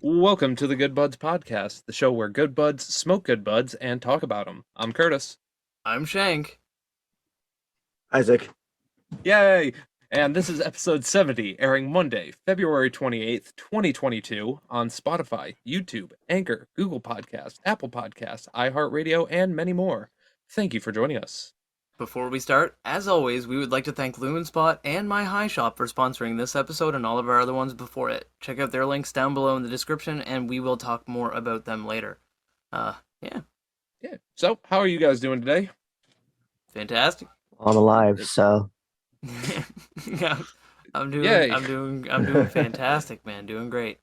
Welcome to the Good Buds Podcast, the show where good buds smoke good buds and talk about them. I'm Curtis. I'm Shank. Isaac. Yay! And this is episode 70, airing Monday, February 28th, 2022, on Spotify, YouTube, Anchor, Google Podcast, Apple Podcast, iHeartRadio, and many more. Thank you for joining us. Before we start, as always, we would like to thank Lumenspot and My High Shop for sponsoring this episode and all of our other ones before it. Check out their links down below in the description, and we will talk more about them later. Yeah. So, how are you guys doing today? Fantastic. I'm alive, so Yeah, I'm doing fantastic, man. Doing great.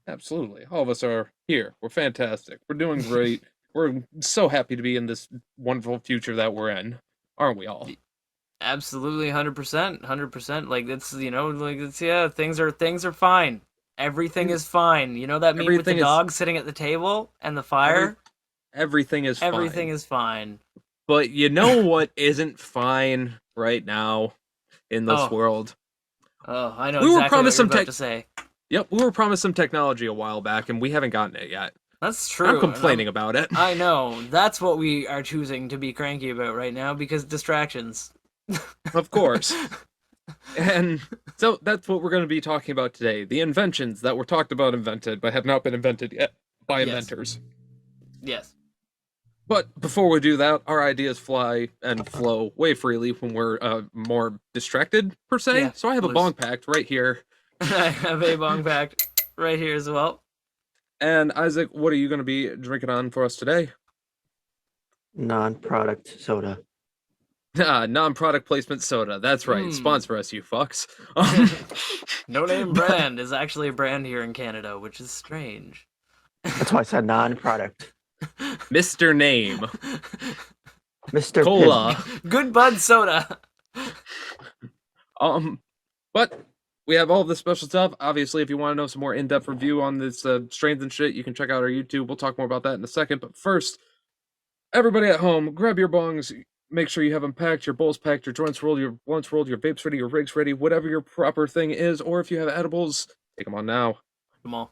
Absolutely. All of us are here. We're fantastic. We're doing great. We're so happy to be in this wonderful future that we're in. Aren't we all? Absolutely, 100%. Like things are fine. Everything is fine. You know that meme with the dog sitting at the table and the fire? Everything is fine. Everything is fine. But you know what isn't fine right now in this world? Oh, I know We were exactly promised what you're some about to say. Yep, we were promised some technology a while back, and we haven't gotten it yet. That's true. I'm complaining about it. I know. That's what we are choosing to be cranky about right now, because distractions. Of course. And so that's what we're going to be talking about today. The inventions that were talked about invented, but have not been invented yet by inventors. Yes. But before we do that, our ideas fly and flow way freely when we're more distracted, per se. Yeah, So I have a bong packed right here. I have a bong packed right here as well. And Isaac, what are you going to be drinking on for us today? non-product soda. Non-product placement soda. That's right. Sponsor us, you fucks. No Name Brand is actually a brand here in Canada, which is strange. That's why I said non-product. Mr. Name. Mr. Cola. Good Bud Soda. But we have all this special stuff. Obviously, if you want to know some more in-depth review on this strains and shit, you can check out our YouTube. We'll talk more about that in a second. But first, everybody at home, grab your bongs. Make sure you have them packed, your bowls packed, your joints rolled, your blunts rolled, your vapes ready, your rigs ready, whatever your proper thing is. Or if you have edibles, take them on now. Come on.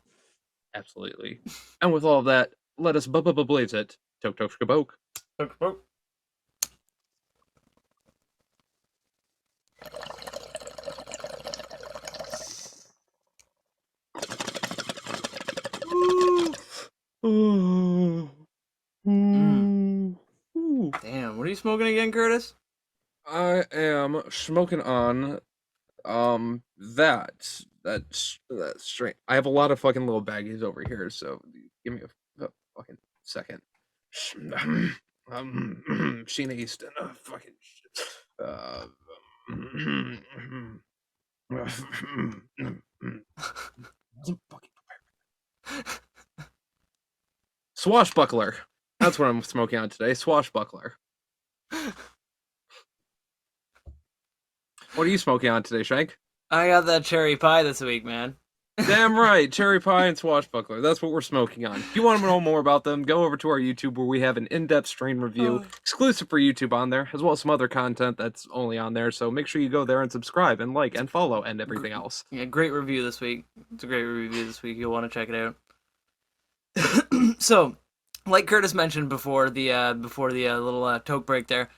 Absolutely. And with all of that, let us blaze it. Tok tok shkaboke. Tok tok. Damn, what are you smoking again, Curtis? I am smoking on that strain. I have a lot of fucking little baggies over here, so give me a fucking second. Sheena Easton, fucking Swashbuckler. That's what I'm smoking on today. Swashbuckler. What are you smoking on today, Shank? I got that cherry pie this week, man. Damn right, cherry pie and Swashbuckler. That's what we're smoking on. If you want to know more about them, go over to our YouTube where we have an in-depth strain review exclusive for YouTube on there, as well as some other content that's only on there. So make sure you go there and subscribe and like and follow and everything else. Yeah, great review this week. It's a great review this week. You'll want to check it out. So, like Curtis mentioned before the little toke break there.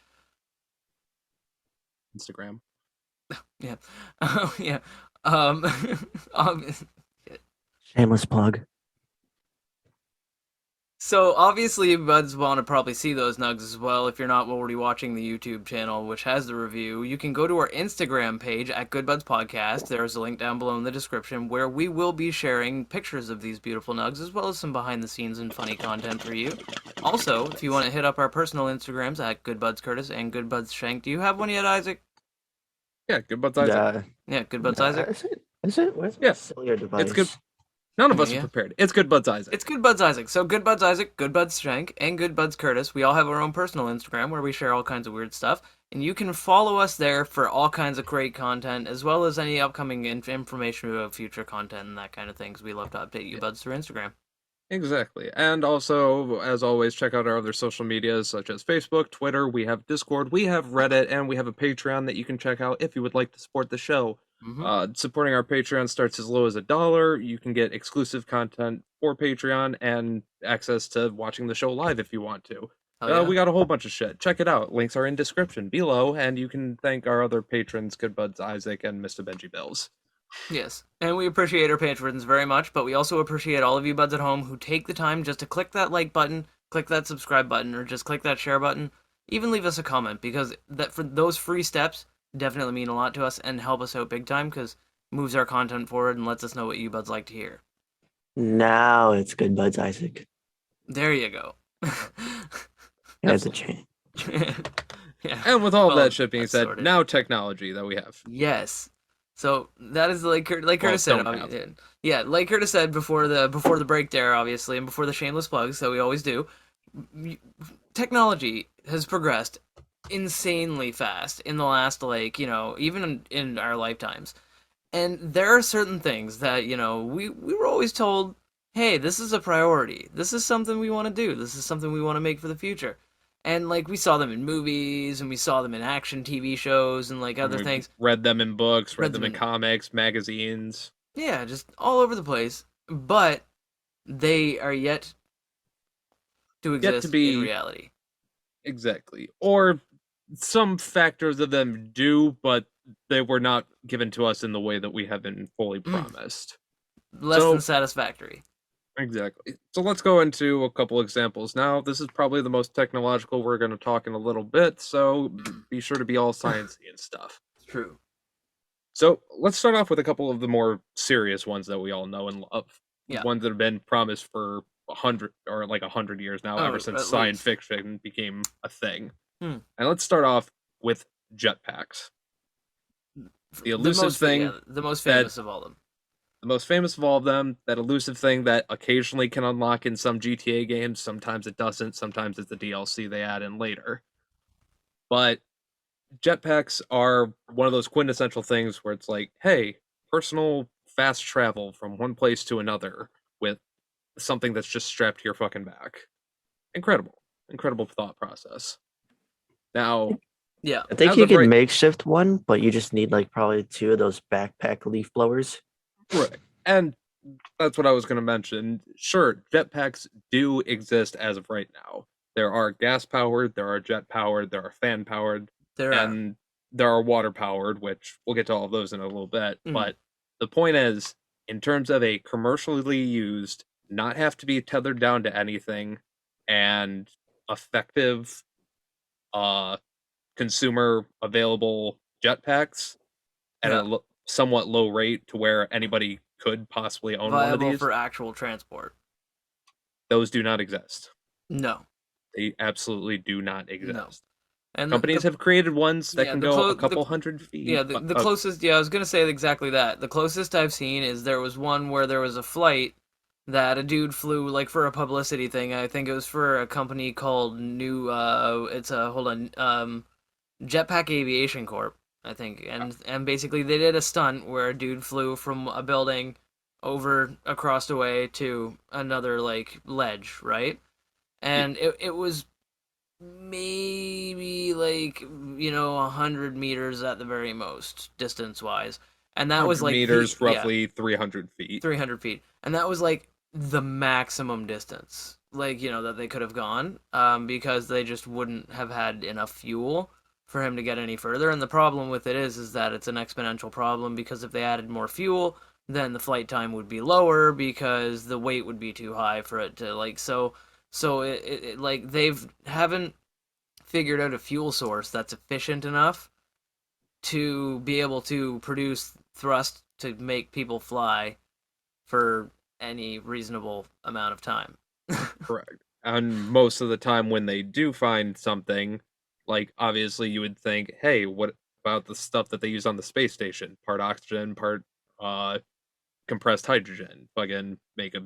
Instagram. Yeah. Yeah. Shameless plug. So obviously you buds want to probably see those nugs as well. If you're not already watching the YouTube channel, which has the review, you can go to our Instagram page at Good Buds Podcast. There's a link down below in the description where we will be sharing pictures of these beautiful nugs as well as some behind the scenes and funny content for you. Also, if you want to hit up our personal Instagrams at Good Buds Curtis and Good Buds Shank. Do you have one yet, Isaac? Yeah, Good Buds Isaac. Yeah, Good Buds Isaac. Is it? Where's my cellular device? It's good. None of us are prepared. It's Good Buds Isaac. It's Good Buds Isaac. So Good Buds Isaac, Good Buds Shank, and Good Buds Curtis. We all have our own personal Instagram where we share all kinds of weird stuff. And you can follow us there for all kinds of great content, as well as any upcoming information about future content and that kind of thing, because we love to update you buds through Instagram. Exactly. And also, as always, check out our other social medias such as Facebook, Twitter, we have Discord, we have Reddit, and we have a Patreon that you can check out if you would like to support the show. Mm-hmm. Supporting our Patreon starts as low as $1. You can get exclusive content for Patreon and access to watching the show live if you want to. Oh yeah. We got a whole bunch of shit. Check it out. Links are in description below, and you can thank our other patrons, Good Buds Isaac and Mr. Benji Bills. Yes, and we appreciate our patrons very much, but we also appreciate all of you buds at home who take the time just to click that like button, click that subscribe button, or just click that share button. Even leave us a comment, because that for those free steps definitely mean a lot to us and help us out big time, because moves our content forward and lets us know what you buds like to hear. Now it's Good Buds Isaac. There you go. It has a change. Yeah. And with all Well, that shit being that's said, sorted. now technology that we have. Yes. So that is like Curtis said. don't have. Yeah, like Curtis said before the break there, obviously, and before the shameless plugs that we always do. Technology has progressed insanely fast in the last, like, even in our lifetimes. And there are certain things that, we were always told, hey, this is a priority. This is something we want to do. This is something we want to make for the future. And, like, we saw them in movies, and we saw them in action TV shows, and, like, other We things. read them in books, read them in in- comics, magazines. Yeah, just all over the place. But they are yet to exist to be in reality. exactly. Or some factors of them do, but they were not given to us in the way that we have been fully promised. Less So- than satisfactory. Exactly. So let's go into a couple examples now. This is probably the most technological we're going to talk in a little bit, so be sure to be all sciencey and stuff. It's true. So let's start off with a couple of the more serious ones that we all know and love. Yeah. Ones that have been promised for 100 years now, ever since at science least. fiction became a thing. Hmm. And let's start off with jetpacks. The elusive thing, Yeah, the most famous of all of them. the most famous of all of them, that elusive thing that occasionally can unlock in some GTA games. Sometimes it doesn't. Sometimes it's the DLC they add in later. But jetpacks are one of those quintessential things where it's like, hey, personal fast travel from one place to another with something that's just strapped to your fucking back. Incredible thought process. Now, Yeah. I think as you of can right- makeshift one, but you just need like probably 2 of those backpack leaf blowers. right, and that's what I was going to mention. Sure, jetpacks do exist as of right now. There are gas powered, there are jet powered, there are fan powered, There and there are water powered, which we'll get to all of those in a little bit. Mhm. But the point is, in terms of a commercially used, not have to be tethered down to anything, and effective, consumer available jetpacks at Yeah. a somewhat low rate to where anybody could possibly are own one of viable these. for actual transport. Those do not exist. No. They absolutely do not exist. And Companies have created ones that yeah, can the go clo- a couple the- hundred feet. Yeah, the closest. Yeah, I was gonna say exactly that. The closest I've seen is there was one where there was a flight that a dude flew like for a publicity thing. I think it was for a company called New. It's a hold on. Jetpack Aviation Corp. I think, and basically they did a stunt where a dude flew from a building over across the way to another like ledge, right? And it was maybe like 100 meters at the very most distance wise, and that was 100 like meters, yeah, roughly 300 feet. 300 feet, and that was like the maximum distance like that they could have gone, because they just wouldn't have had enough fuel for him to get any further. And the problem with it is that it's an exponential problem, because if they added more fuel, then the flight time would be lower because the weight would be too high for it to like so it like they've haven't figured out a fuel source that's efficient enough to be able to produce thrust to make people fly for any reasonable amount of time. Correct. And most of the time when they do find something, like obviously you would think, hey, what about the stuff that they use on the space station? Part oxygen, part compressed hydrogen. Fucking make a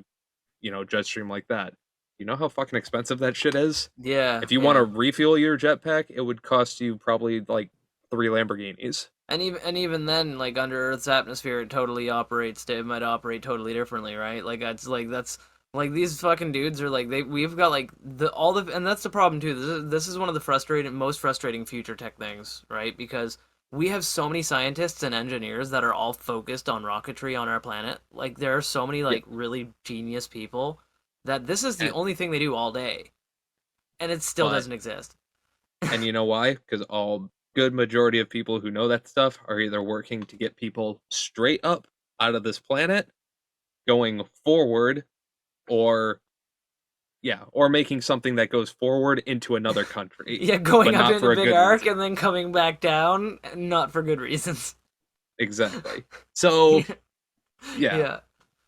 jet stream like that. You know how fucking expensive that shit is? Yeah. If you want to refuel your jetpack, it would cost you probably like 3 Lamborghinis. And even then, like under Earth's atmosphere, it might operate totally differently, right? Like that's Like these fucking dudes are like we've got like and that's the problem too. This is one of the most frustrating future tech things, right? Because we have so many scientists and engineers that are all focused on rocketry on our planet. Like there are so many Yeah, like really genius people that this is the and only thing they do all day, and it still but doesn't exist. and you know why? Because all good majority of people who know that stuff are either working to get people straight up out of this planet, going forward, or yeah, or making something that goes forward into another country, Yeah, going but up not in the for a big good arc reason. and then coming back down, not for good reasons. Exactly. So yeah, Yeah.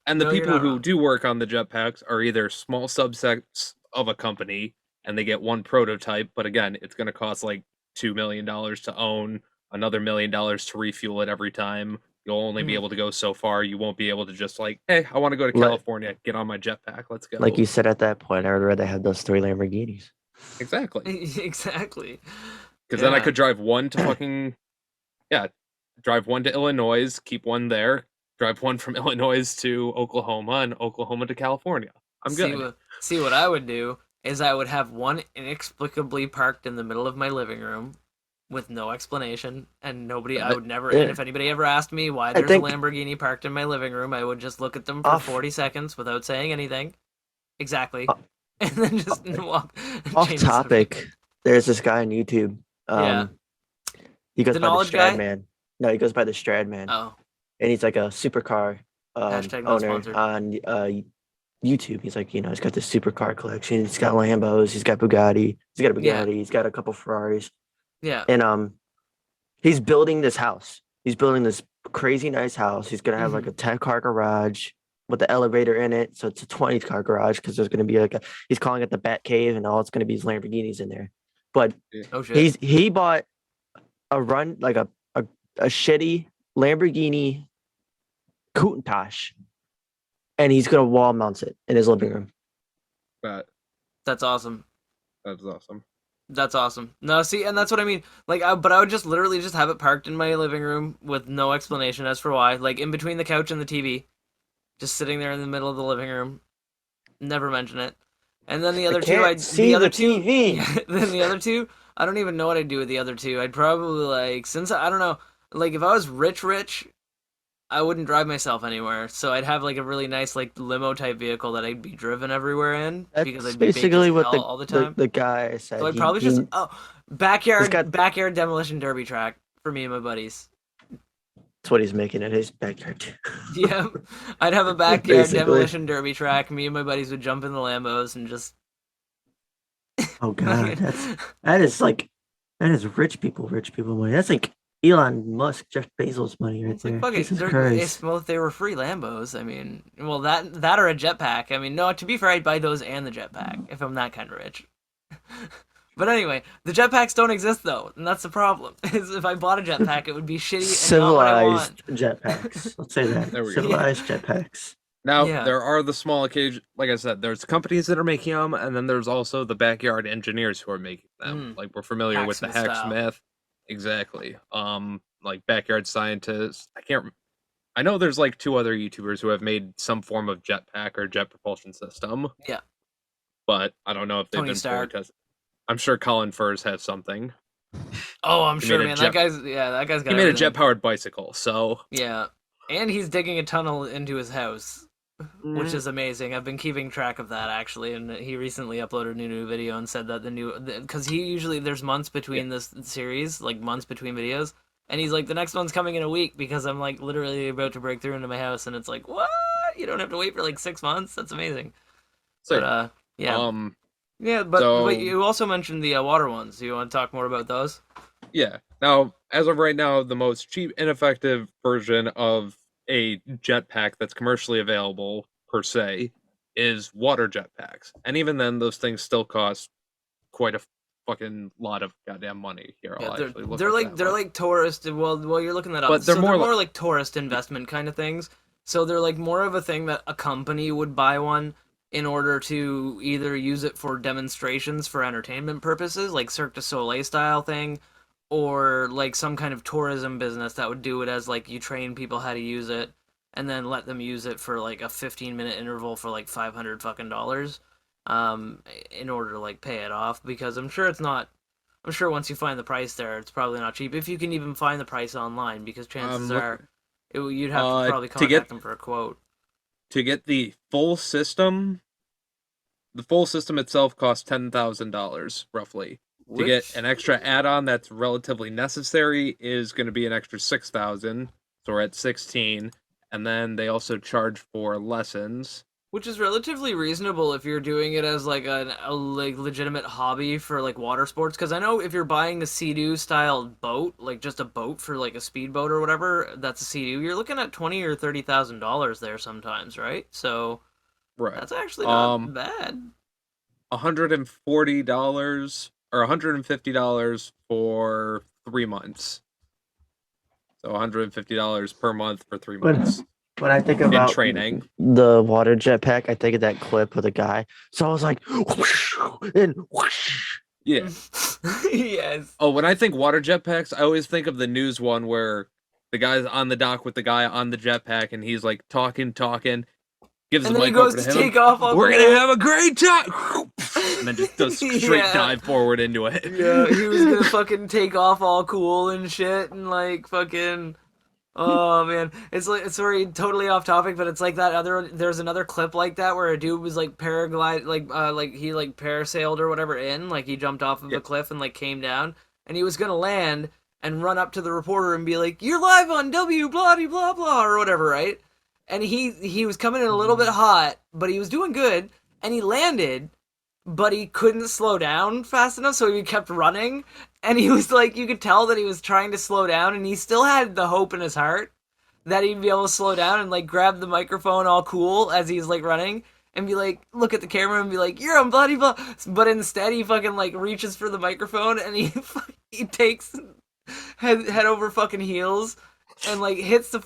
and the No, you're people not who wrong. do work on the jetpacks are either small subsets of a company and they get one prototype, but again, it's going to cost like $2 million to own, another $1 million to refuel it every time. You'll only be Hmm. able to go so far. You won't be able to just like, hey, I want to go to Like California, get on my jetpack, let's like go. you said at that point, I would rather have those 3 Lamborghinis. Exactly. Exactly. Because then I Yeah. could drive one to fucking, yeah, drive one to Illinois, keep one there, drive one from Illinois to Oklahoma, and Oklahoma to California. I'm good. See what I would do is I would have one inexplicably parked in the middle of my living room with no explanation, and nobody I But would never, and Yeah, if anybody ever asked me why I there's a think Lamborghini parked in my living room, I would just look at them for off 40 seconds without saying anything. Exactly. o- And then just o- walk off change the subject. topic. There's this guy on YouTube. Yeah. Um, he goes The by the knowledge Strad guy? Man. No, he goes by the Strad Man, Oh, and he's like a supercar hashtag not owner sponsored. on YouTube. He's like, he's got this supercar collection. He's got Lambos. He's got Bugatti. He's got a Yeah. Bugatti. He's got a couple Ferraris, Yeah. and he's building this house. He's building this crazy nice house. He's gonna have like Hmm. a 10 car garage with the elevator in it. So it's a 20 car garage because there's gonna be he's calling it the Bat Cave, and all it's gonna be is Lamborghinis in there. But yeah, Oh shit. he bought a run like a shitty Lamborghini Countach, and he's gonna wall mount it in his living room. that That's awesome. that's awesome. That's awesome. No, see, and that's what I mean. Like, but I would just literally just have it parked in my living room with no explanation as for why. Like in between the couch and the TV, just sitting there in the middle of the living room. Never mention it. And then I can't see the TV. yeah. Then the other two, I don't even know what I'd do with the other two. I'd probably like, since I don't know, like if I was rich, I wouldn't drive myself anywhere. So I'd have like a really nice like limo type vehicle that I'd be driven everywhere in because That's I'd be baked as basically what hell all the time. the guy So said. I'd probably just He's got backyard demolition derby track for me and my buddies. that's what he's making in his backyard. Yeah, I'd have a backyard Basically. demolition derby track. Me and my buddies would jump in the Lambos and just. Oh God, that is rich people money. That's like Elon Musk, Jeff Bezos money right It's like there. fuck it. Jesus Christ. Well, if they were free Lambos, I mean, well that or a jetpack. I mean, no. To be fair, I'd buy those and the jetpack if I'm that kind of rich. But anyway, the jetpacks don't exist though, and that's the problem. Is if I bought a jetpack, it would be shitty and not what I want. Civilized jetpacks. Let's say that. There we go. Civilized jetpacks. Now Yeah. there are the small occasion, like I said, there's companies that are making them, and then there's also the backyard engineers who are making them. Mm. Like we're familiar with the Hacksmith style. hacksmith, exactly. Like backyard scientists. I know there's like two other YouTubers who have made some form of jetpack or jet propulsion system. Yeah. But I don't know if they've Tony been fully Stark. tested. I'm sure Colin Furs has something. Oh, I'm He sure, made a man. jet- That guy's got. He made a everything. jet-powered bicycle, so Yeah, and he's digging a tunnel into his house, which is amazing. I've been keeping track of that actually, and he recently uploaded a new video and said that because he usually there's months between this series, like months between videos, and he's like the next one's coming in a week because I'm like literally about to break through into my house, and it's like what? You don't have to wait for like 6 months. That's amazing. so But yeah, um yeah. But so you also mentioned the water ones. Do you want to talk more about those? yeah. Now, as of right now, the most cheap and effective version of a jetpack that's commercially available per se is water jetpacks. And even then those things still cost quite a fucking lot of goddamn money. Here, Yeah, I'll actually look they're up like that they're much. like tourist. Well, you're looking that up. But they're So more they're like more like tourist investment kind of things. So they're like more of a thing that a company would buy one in order to either use it for demonstrations for entertainment purposes, like Cirque du Soleil style thing, or like some kind of tourism business that would do it as like you train people how to use it. and then let them use it for like a 15-minute interval for like $500 fucking dollars, in order to like pay it off, because I'm sure it's not. I'm sure once you find the price there, it's probably not cheap if you can even find the price online, because chances Look, are you'd have to probably to get contact them for a quote. the full system. The full system itself costs $10,000 roughly. To get Which an extra add-on that's relatively necessary is going to be an extra 6,000, so we're at 16. And then they also charge for lessons. Which is relatively reasonable if you're doing it as like a like legitimate hobby for like water sports. Because I know if you're buying a Sea-Doo style boat, like just a boat for like a speedboat or whatever, that's a Sea-Doo, you're looking at $20,000 or $30,000 there sometimes, right? So Right. that's actually not bad. $140 or $150 for 3 months. So $150 per month for 3 months. When I think In about training. the water jetpack, I think of that clip with a guy. So I was like, whoosh, and whoosh. Yeah. Yes. Oh, when I think water jetpacks, I always think of the news one where the guy's on the dock with the guy on the jetpack and he's like talking, gives And the then he mic goes over to to him. take off all We're cool. gonna have a great time, and then just does straight Yeah. dive forward into it. Yeah, he was gonna fucking take off all cool and shit and like fucking. Oh man, it's like it's very totally off topic, but it's like that other. There's another clip like that where a dude was like paraglide, like he like parasailed or whatever in, like he jumped off of a cliff and like came down, and he was gonna land and run up to the reporter and be like, "You're live on W blah blah blah" or whatever, right? And he was coming in a little bit hot, but he was doing good, and he landed, but he couldn't slow down fast enough, so he kept running. And he was like, you could tell that he was trying to slow down, and he still had the hope in his heart that he'd be able to slow down and like grab the microphone all cool as he's like running and be like, look at the camera and be like, you're on bloody blah. But instead, he fucking like reaches for the microphone and he takes head over fucking heels and like hits the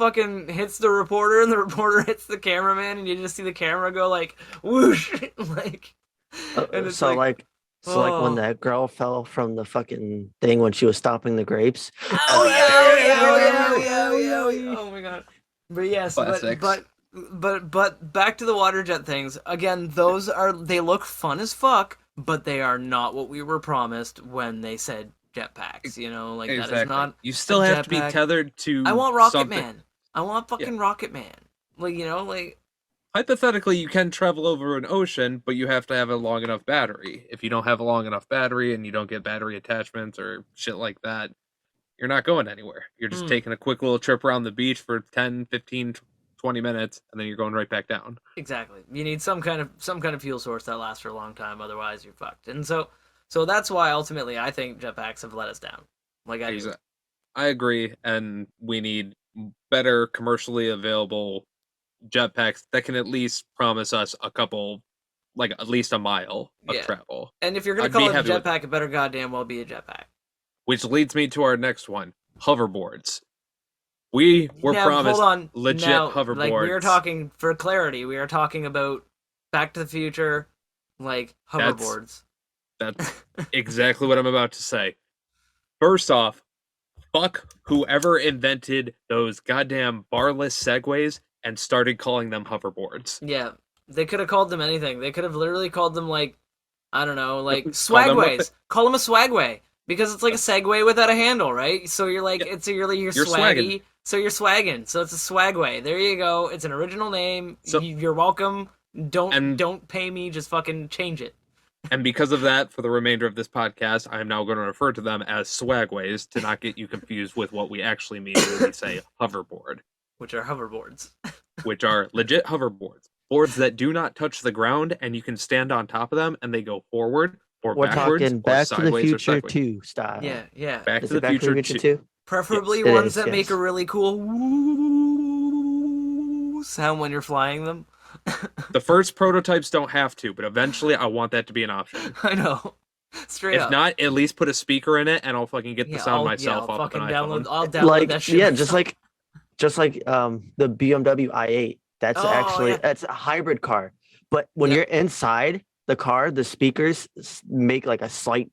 reporter, and the reporter hits the cameraman, and you just see the camera go like whoosh, like. And it's So like when oh. that girl fell from the fucking thing when she was stopping the grapes. Oh yeah. Oh my god. But yes, Classics. but back to the water jet things. Again, they look fun as fuck, but they are not what we were promised when they said jetpacks. You know, like Exactly. that is not. You still have to be jetpack. tethered to. I want Rocket something. Man. I want fucking Rocket Man. Like, you know, like. Hypothetically, you can travel over an ocean, but you have to have a long enough battery. If you don't have a long enough battery and you don't get battery attachments or shit like that, you're not going anywhere. You're just taking a quick little trip around the beach for 10, 15, 20 minutes, and then you're going right back down. Exactly. You need some kind of fuel source that lasts for a long time, otherwise you're fucked. And so that's why ultimately I think jetpacks have let us down. Like I do. I agree, and we need better commercially available jetpacks that can at least promise us a couple, like at least a mile of travel. And if you're gonna call it a jetpack, it better goddamn well be a jetpack. Which leads me to our next one: hoverboards. We were promised legit hoverboards. Like we are talking, for clarity, we are talking about Back to the Future, like hoverboards. That's exactly what I'm about to say. First off, fuck whoever invented those goddamn barless segways and started calling them hoverboards. Yeah, they could have called them anything. They could have literally called them like, I don't know, like swagways. Call them a swagway because it's like a Segway without a handle, right? So you're like, you're swaggy. So you're swagging. So it's a swagway. There you go. It's an original name. So, you're welcome. Don't pay me. Just fucking change it. And because of that, for the remainder of this podcast, I am now going to refer to them as swagways to not get you confused with what we actually mean when we say hoverboard. Which are hoverboards. Which are legit hoverboards. Boards that do not touch the ground, and you can stand on top of them, and they go forward or backwards. We're talking Back to the Future 2 style. Yeah. Back to the Future 2. Preferably ones that make a really cool woo sound when you're flying them. The first prototypes don't have to, but eventually I want that to be an option. I know. Straight up. If not, at least put a speaker in it, and I'll fucking get the sound myself off of an iPhone. I'll download that shit. Yeah, just like the BMW i8. That's that's a hybrid car. But when you're inside the car, the speakers make like a slight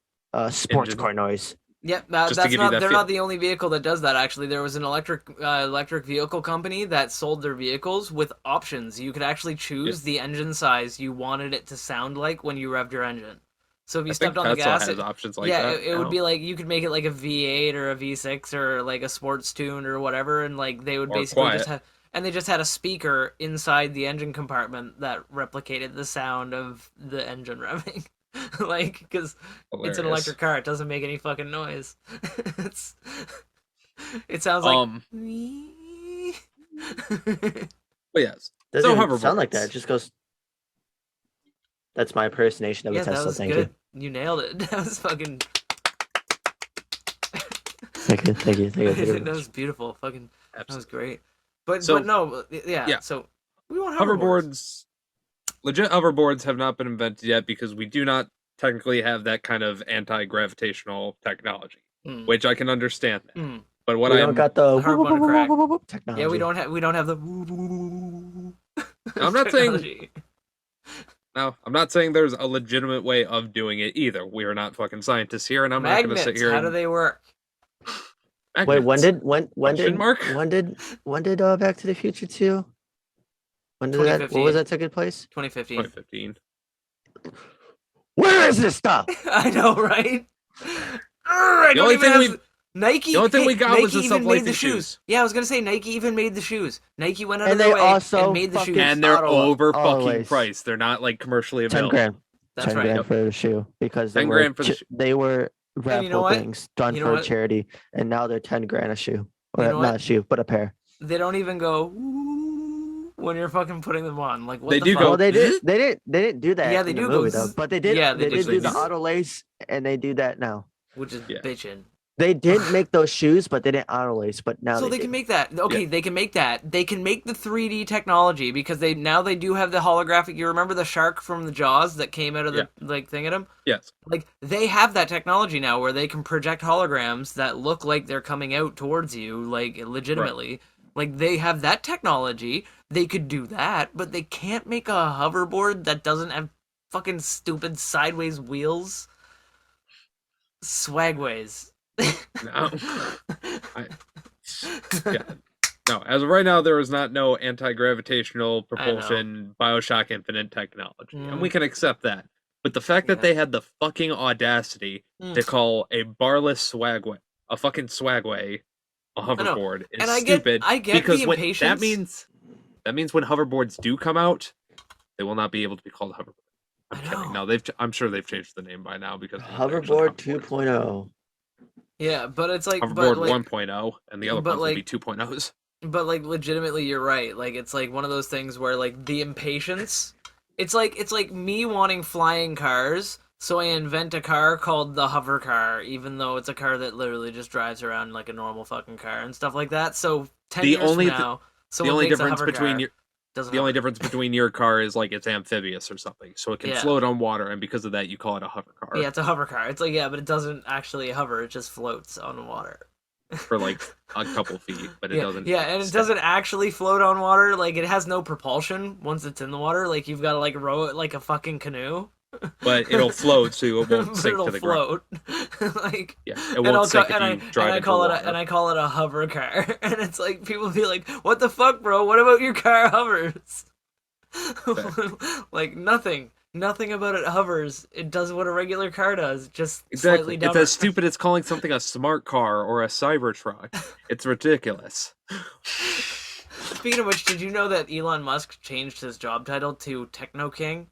sports car noise. Yep, Just to that's give you not. that They're feel. not the only vehicle that does that. Actually, there was an electric vehicle company that sold their vehicles with options. You could actually choose the engine size you wanted it to sound like when you revved your engine. So if you I think stepped on the Tesla gas, has options like yeah, that it would now, be like you could make it like a V8 or a V6 or like a sports tune or whatever, and like they would or basically just quiet. have. And they just had a speaker inside the engine compartment that replicated the sound of the engine revving. Like, because it's an Hilarious. electric car, it doesn't make any fucking noise. it's, it sounds like. Um, but yes. Doesn't So even sound like that. It hoverboards. just goes. That's my impersonation of a Yeah, that Tesla. was Thank good. you. You nailed it. That was fucking. Thank you. Thank you. Thank you. Thank you very That much. was beautiful. Fucking. That was Absolutely. great. But So no, yeah. yeah, So we want hoverboards. legit hoverboards have not been invented yet because we do not technically have that kind of anti-gravitational technology, Mm. which I can understand that. Mm. But what We don't got the hard one to crack. technology. Yeah, we don't have the I'm not saying technology. no, I'm not saying there's a legitimate way of doing it either. We are not fucking scientists here, and I'm not going to sit Magnets. here How and do they work? Wait, when magnets. did Question mark? when did Back to the Future 2? When did that? What was 2015. that taking place? 2015. 2015. Where is this stuff? I know, right? I The don't only even thing have Nike. the only thing Hey, we got Nike was the even made the self-lacing shoes. Yeah, I was gonna say Nike even made the shoes. Nike went out And of their they way also and made the fucking shoes. And they're over fucking always priced. They're not like commercially 10 available. grand. That's 10 right. grand Yep. for the shoe because they 10 were grand for the shoe. they were And you know raffle what? things done You know for what? charity, and now they're 10 grand a shoe, or You know not what? a shoe, but a pair. They don't even go "Ooh" when you're fucking putting them on. Like what They the do fuck? go- Well, they didn't do that Yeah, they in the do go movie though, zzz. but they did. Yeah, they do did do the zzz, auto lace, and they do that now. which is Yeah. bitchin'. They did make those shoes, but they didn't auto lace. But now So they do. can make that. Okay, Yeah. they can make that. They can make the 3D technology because they do have the holographic. You remember the shark from the Jaws that came out of the like thing at him? Yes. Like they have that technology now where they can project holograms that look like they're coming out towards you, like legitimately. Like they have that technology. They could do that, but they can't make a hoverboard that doesn't have fucking stupid sideways wheels. Swagways. No. Yeah. No, as of right now, there is no anti-gravitational propulsion Bioshock Infinite technology, and we can accept that. But the fact that they had the fucking audacity to call a barless swagway, a fucking swagway, a hoverboard is And I stupid. get because the when, impatience. that means when hoverboards do come out, they will not be able to be called hoverboard. I'm kidding. No, I'm sure they've changed the name by now because Hoverboard 2.0. Yeah, but it's like Hoverboard like, 1.0 and the other but ones will like- be 2.0s. But like legitimately you're right. Like it's like one of those things where like the impatience it's like me wanting flying cars, so I invent a car called the hover car, even though it's a car that literally just drives around like a normal fucking car and stuff like that. So 10 years from now, the only makes a difference hover between car, your doesn't the only hover. difference between your car is like it's amphibious or something, so it can Yeah. float on water, and because of that, you call it a hover car. Yeah, it's a hover car. It's like but it doesn't actually hover, it just floats on water. For like a couple feet, but it doesn't. Yeah, and it doesn't actually float on water. Like it has no propulsion once it's in the water. Like you've got to like row it like a fucking canoe. But it'll float, so it won't But sink it'll to the ground. float. Like Yeah, it won't sink if you drive and I into call water. it and I call it a hover car. And it's like people be like, "What the fuck, bro? What about your car hovers?" Like nothing about it hovers. It does what a regular car does, just slightly Exactly. dumber. It's as stupid as calling something a smart car or a Cybertruck. It's ridiculous. Speaking of which, did you know that Elon Musk changed his job title to Techno King?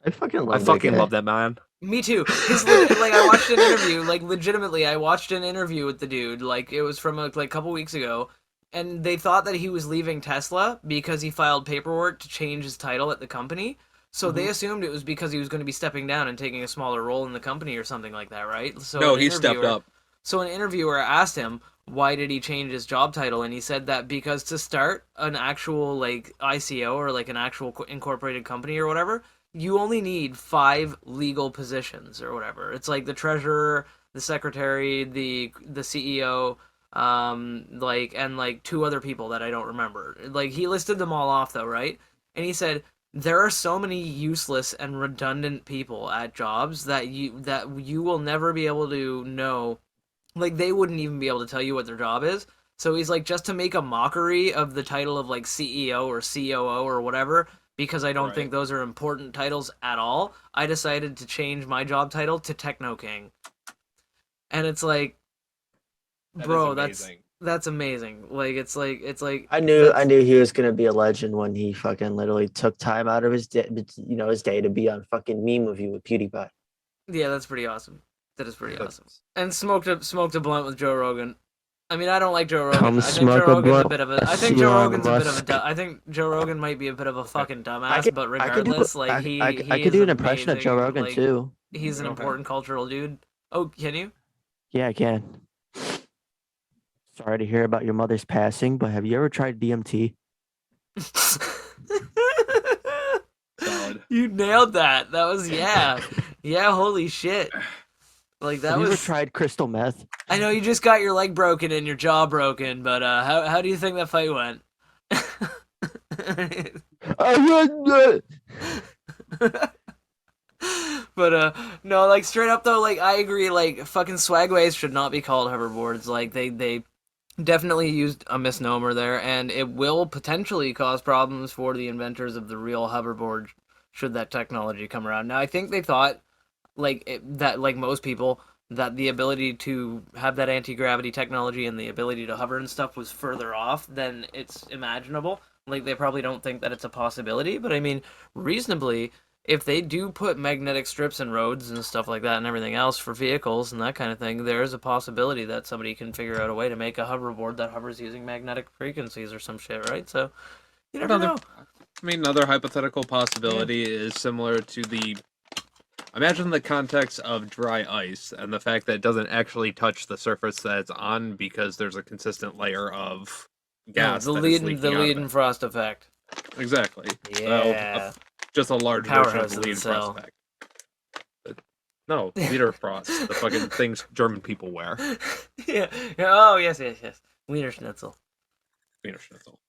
I fucking love I that fucking guy. love that man. Me too. Like I watched an interview, like legitimately, I watched an interview with the dude. Like it was from like a couple weeks ago, and they thought that he was leaving Tesla because he filed paperwork to change his title at the company. So they assumed it was because he was going to be stepping down and taking a smaller role in the company or something like that, right? So No, an he stepped interviewer- up. So an interviewer asked him why did he change his job title, and he said that because to start an actual like ICO or like an actual incorporated company or whatever, you only need 5 legal positions or whatever. It's like the treasurer, the secretary, the CEO, like and like 2 other people that I don't remember. Like he listed them all off though, right? And he said there are so many useless and redundant people at jobs that you will never be able to know. Like, they wouldn't even be able to tell you what their job is. So he's like, just to make a mockery of the title of like CEO or COO or whatever, because I don't think Right. those are important titles at all, I decided to change my job title to Techno King. And it's like, That is bro, amazing. that's amazing. Like, it's like I that's knew he was gonna be a legend when he fucking literally took time out of his day, his day to be on fucking meme with you with PewDiePie. yeah, that's pretty awesome. That is pretty awesome. That's And smoked a blunt with Joe Rogan. I mean, I don't like Joe Rogan. Come I think Joe smoke a Rogan's a blunt. bit of a. I I think see Joe Elon Rogan's a bit of a. Musk. I think Joe Rogan might be a bit of a fucking I dumbass, could but I could do regardless, like I he could is do an impression of Joe amazing. Rogan Like, too. he's an Okay. important cultural dude. Oh, can you? Yeah, I can. Sorry to hear about your mother's passing, but have you ever tried DMT? solid. You nailed that. That was yeah, yeah. Holy shit! Like that Have you ever was. tried crystal meth? I know you just got your leg broken and your jaw broken, but how do you think that fight went? Oh, But no, like straight up though, like I agree, like fucking swagways should not be called hoverboards. Like they definitely used a misnomer there, and it will potentially cause problems for the inventors of the real hoverboard should that technology come around. Now I think they thought that like most people that the ability to have that anti-gravity technology and the ability to hover and stuff was further off than it's imaginable. Like they probably don't think that it's a possibility, but I mean, reasonably, if they do put magnetic strips in roads and stuff like that and everything else for vehicles and that kind of thing, there is a possibility that somebody can figure out a way to make a hoverboard that hovers using magnetic frequencies or some shit, right? So you never Another, know. I mean, another hypothetical possibility is similar to the. Imagine the context of dry ice and the fact that it doesn't actually touch the surface that it's on because there's a consistent layer of No, gas that is the leaking out lead of and it. frost effect. Exactly. So, Yeah. just a large version of Powerhouse the of the lead frost cell. effect. No, leader frost, the fucking things German people wear. Yeah. Oh yes, yes, yes. Wiener Schnitzel. Wiener Schnitzel.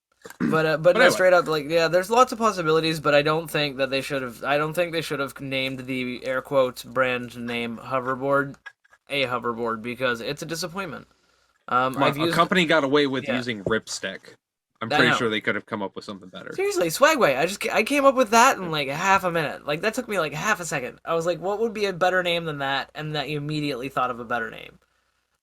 But But no, anyway, straight up, like yeah, there's lots of possibilities, but I don't think that they should have. I don't think they should have named the air quotes brand name hoverboard a hoverboard because it's a disappointment. come on, I've a used company got away with yeah, using ripstick. I'm I pretty know. sure they could have come up with something better. Seriously, Swagway. I came up with that in like half a minute. Like that took me like half a second. I was like, what would be a better name than that? And that you immediately thought of a better name.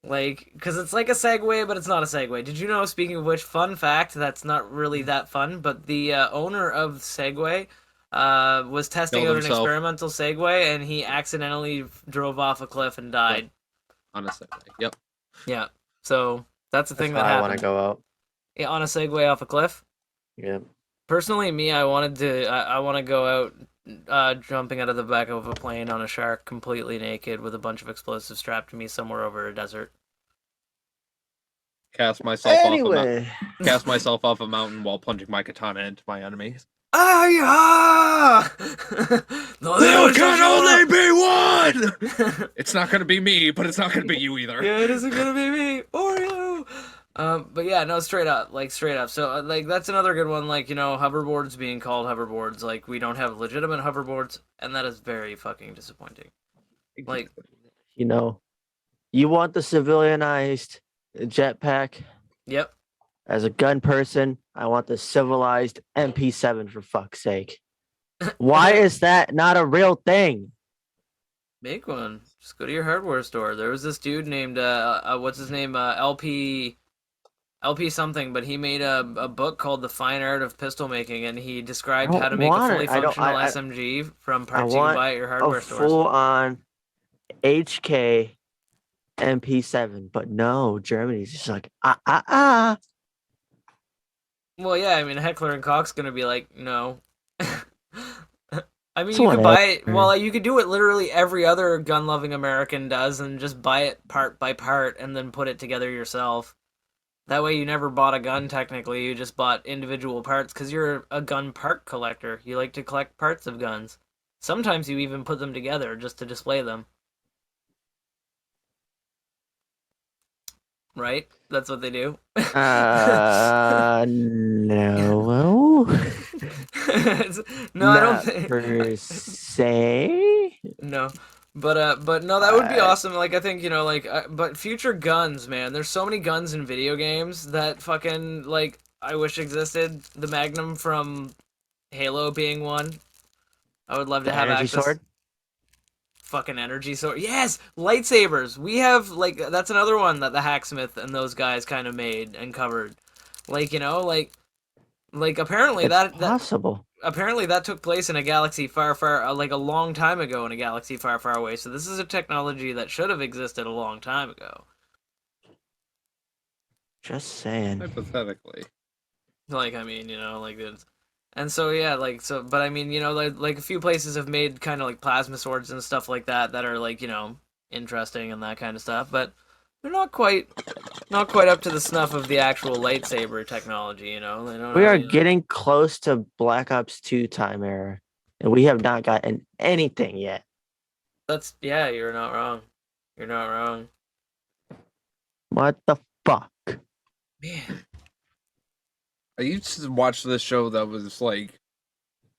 Like, because it's like a Segway, but it's not a Segway. Did you know, speaking of which, fun fact, that's not really that fun, but the owner of Segway was testing Killed out an himself experimental Segway, and he accidentally drove off a cliff and died. on a Segway. Yep. Yeah, so that's the That's thing how that I want to happened. go out. Yeah, on a Segway off a cliff. Yeah. Personally, me, I want to go out jumping out of the back of a plane on a shark completely naked with a bunch of explosives strapped to me somewhere over a desert. Cast myself off a Anyway, cast myself off a mountain while plunging my katana into my enemies. Ah! There can only be one. It's not gonna be me, but it's not gonna be you either. Yeah, it isn't gonna be me or you. But yeah, no, straight up, like straight up. So like that's another good one. Like hoverboards being called hoverboards. Like we don't have legitimate hoverboards, and that is very fucking disappointing. Like, you know, you want the civilianized jetpack. yep. As a gun person, I want the civilized MP7 for fuck's sake. Why is that not a real thing? Make one. Just go to your hardware store. There was this dude named what's his name? LP something, but he made a book called The Fine Art of Pistol Making, and he described how to make a fully functional SMG from I parts you can want buy at your a hardware stores. full-on HK MP7, but no, Germany's just like ah. Well, yeah, I mean Heckler and Koch's gonna be like, no. I mean, So you could buy it. whatever. Well, you could do what literally every other gun-loving American does, and just buy it part by part, and then put it together yourself. That way, you never bought a gun. Technically, you just bought individual parts because you're a gun part collector. You like to collect parts of guns. Sometimes you even put them together just to display them. Right? That's what they do. No. No, I don't Not think. per se. No. But no, that would be Uh, awesome. Like I think but future guns, man. There's so many guns in video games that fucking like I wish existed. The Magnum from Halo being one. I would love to the have energy access. sword. Fucking energy sword. Yes, lightsabers. We have like that's another one that the Hacksmith and those guys kind of made and covered. Like like apparently It's that possible. apparently that took place in a galaxy far, far, like a long time ago in a galaxy far, far away. So this is a technology that should have existed a long time ago. Just saying. Hypothetically. Like, I mean, like it's, and so yeah, but I mean, like a few places have made kind of like plasma swords and stuff like that are like interesting and that kind of stuff, but they're not quite up to the snuff of the actual lightsaber technology. They don't We have, are getting close to Black Ops 2 time era, and we have not gotten anything yet. that's yeah, you're not wrong. You're not wrong, What the fuck? man. I used to watch this show that was like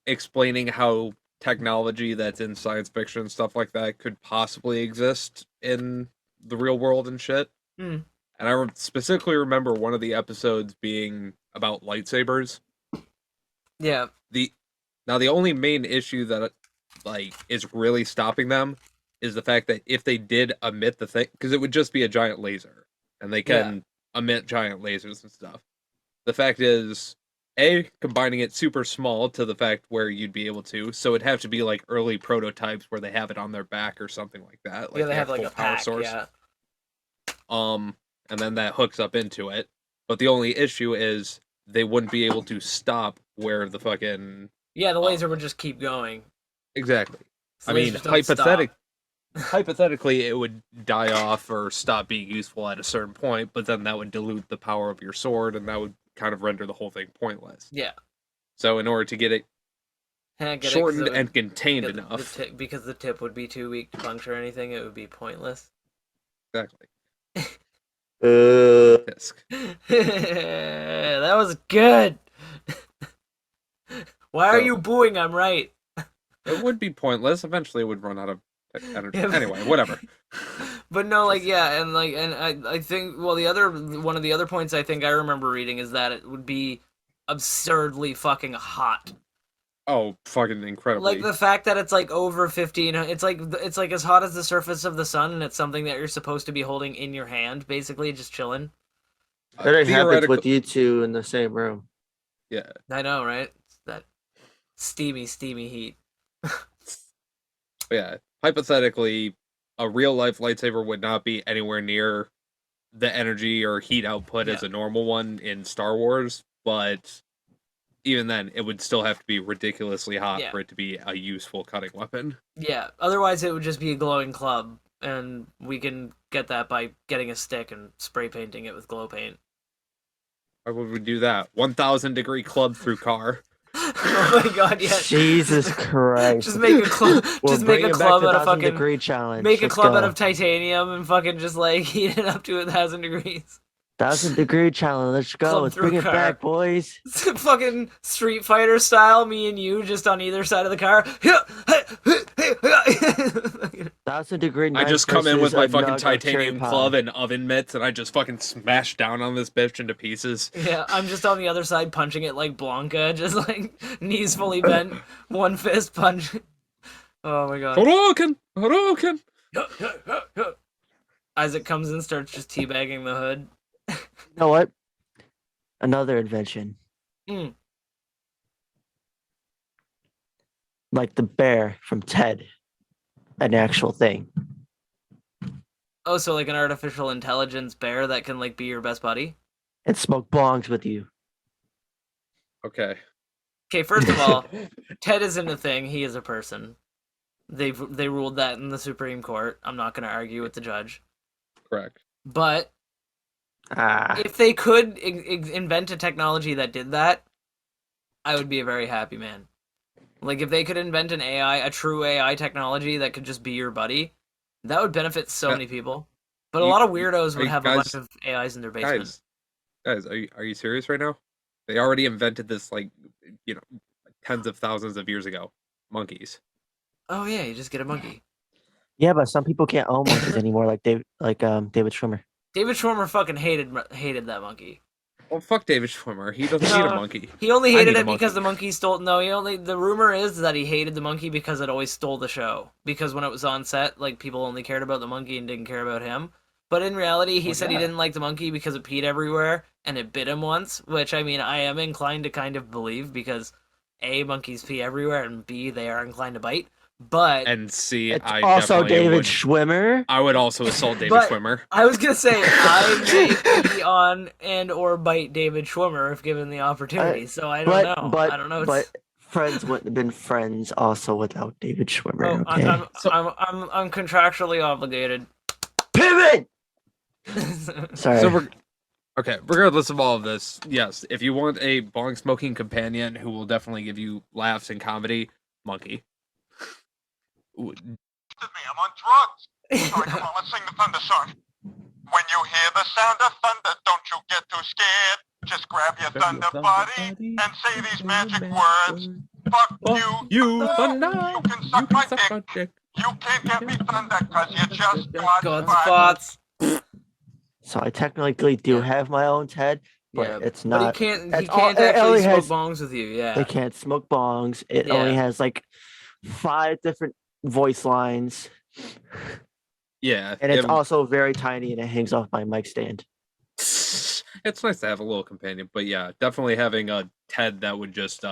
explaining how technology that's in science fiction and stuff like that could possibly exist in the real world and shit. Hmm. And specifically remember one of the episodes being about lightsabers. Yeah. The Now the only main issue that like is really stopping them is the fact that if they did emit the thing, because it would just be a giant laser, and they can emit giant lasers and stuff. The fact is, combining it super small to the fact where you'd be able to, so it'd have to be like early prototypes where they have it on their back or something like that, like Yeah, they the have like actual a power pack. source. Yeah. And then that hooks up into it. But the only issue is they wouldn't be able to stop where the fucking Yeah, the laser would just keep going. exactly. So I mean, lasers don't stop. hypothetically, it would die off or stop being useful at a certain point, but then that would dilute the power of your sword, and that would kind of render the whole thing pointless. Yeah. So, in order to get it Get it, 'cause shortened it would, and contained because enough, because the tip would be too weak to puncture anything, it would be pointless. exactly. Uh, Disc. That was good. Why are So- you booing? I'm right. It would be pointless. Eventually, it would run out of energy. Yeah, but- Anyway, whatever. But no, like yeah, and I think the other one of the other points I think I remember reading is that it would be absurdly fucking hot. Oh, fucking incredibly. Like the fact that it's like over 15, it's like as hot as the surface of the sun, and it's something that you're supposed to be holding in your hand, basically just chilling. That happens Theoretical- with you two in the same room. Yeah. I know, right? It's that steamy heat. Yeah. Hypothetically, a real life lightsaber would not be anywhere near the energy or heat output as Yeah. a normal one in Star Wars, but even then, it would still have to be ridiculously hot Yeah. for it to be a useful cutting weapon. Yeah. Otherwise, it would just be a glowing club, and we can get that by getting a stick and spray painting it with glow paint. Why would we do that? 1,000-degree club through car. Oh my god, yeah. Jesus Christ. Just make a club. We'll Just make bring a it back club to out of 1,000 fucking. degree challenge. Make a Let's club go. out of titanium and fucking just like heat it up to 1,000 degrees. 1,000 degree challenge. Let's go. Club Let's through bring it car. back, boys. Fucking Street Fighter style, me and you just on either side of the car. 1,000 degree. I just come in versus with my a fucking nug of cherry titanium pie. club and oven mitts, and I just fucking smash down on this bitch into pieces. Yeah, I'm just on the other side punching it like Blanca, just like knees fully bent, one fist punch. Oh my god. Hadouken! Hadouken! Isaac comes in, starts just teabagging the hood. You know what? Another invention. Mm. Like the bear from Ted. An actual thing. Oh, so like an artificial intelligence bear that can like be your best buddy? And smoke bongs with you. Okay. Okay, first of all, Ted isn't a thing, he is a person. They ruled that in the Supreme Court. I'm not going to argue with the judge. Correct. But Ah. if they could invent a technology that did that, I would be a very happy man. Like if they could invent an AI, a true AI technology that could just be your buddy, that would benefit so many people. But a lot of weirdos would have a bunch of AIs in their basement. Guys, are you serious right now? They already invented this like tens of thousands of years ago. Monkeys. Oh yeah, you just get a monkey. Yeah, but some people can't own monkeys anymore, like David Schwimmer. David Schwimmer fucking hated that monkey. Well, fuck David Schwimmer. He doesn't need a No, monkey. he only I hated need a it because monkey. the monkey stole. No, he only. The rumor is that he hated the monkey because it always stole the show. Because when it was on set, like people only cared about the monkey and didn't care about him. But in reality, he Well, said he yeah. didn't like the monkey because it peed everywhere and it bit him once. Which I mean, I am inclined to kind of believe because A, monkeys pee everywhere, and B, they are inclined to bite. But And C, It's I also definitely David would. Schwimmer. I would also assault David But- Schwimmer. I was gonna say I may pee on and or bite David Schwimmer if given the opportunity. So I don't know. I don't know. But friends wouldn't have been friends also without David Schwimmer. Oh, Okay. I'm contractually obligated. Pivot. Sorry. So okay, regardless of all of this, yes, if you want a bong smoking companion who will definitely give you laughs and comedy, monkey. Me, I'm on drugs. Sorry, come on, let's sing the thunder song. When you hear the sound of thunder, don't you get too scared. Just grab your thunder buddy and say these magic words. Fuck you, You thunder. thunder! You can suck my suck dick. my dick. You can't get me thunder cause you just got God's spots. spots. So I technically do Yeah. have my own TED, but Yeah, it's but not. he can't. He that's all- can't it actually only smoke has- bongs with you. Yeah. They can't smoke bongs. It Yeah. only has like 5 different voice lines, Yeah, and it's also very tiny, and it hangs off my mic stand. it's nice to have a little companion, but yeah, definitely having a Ted that would just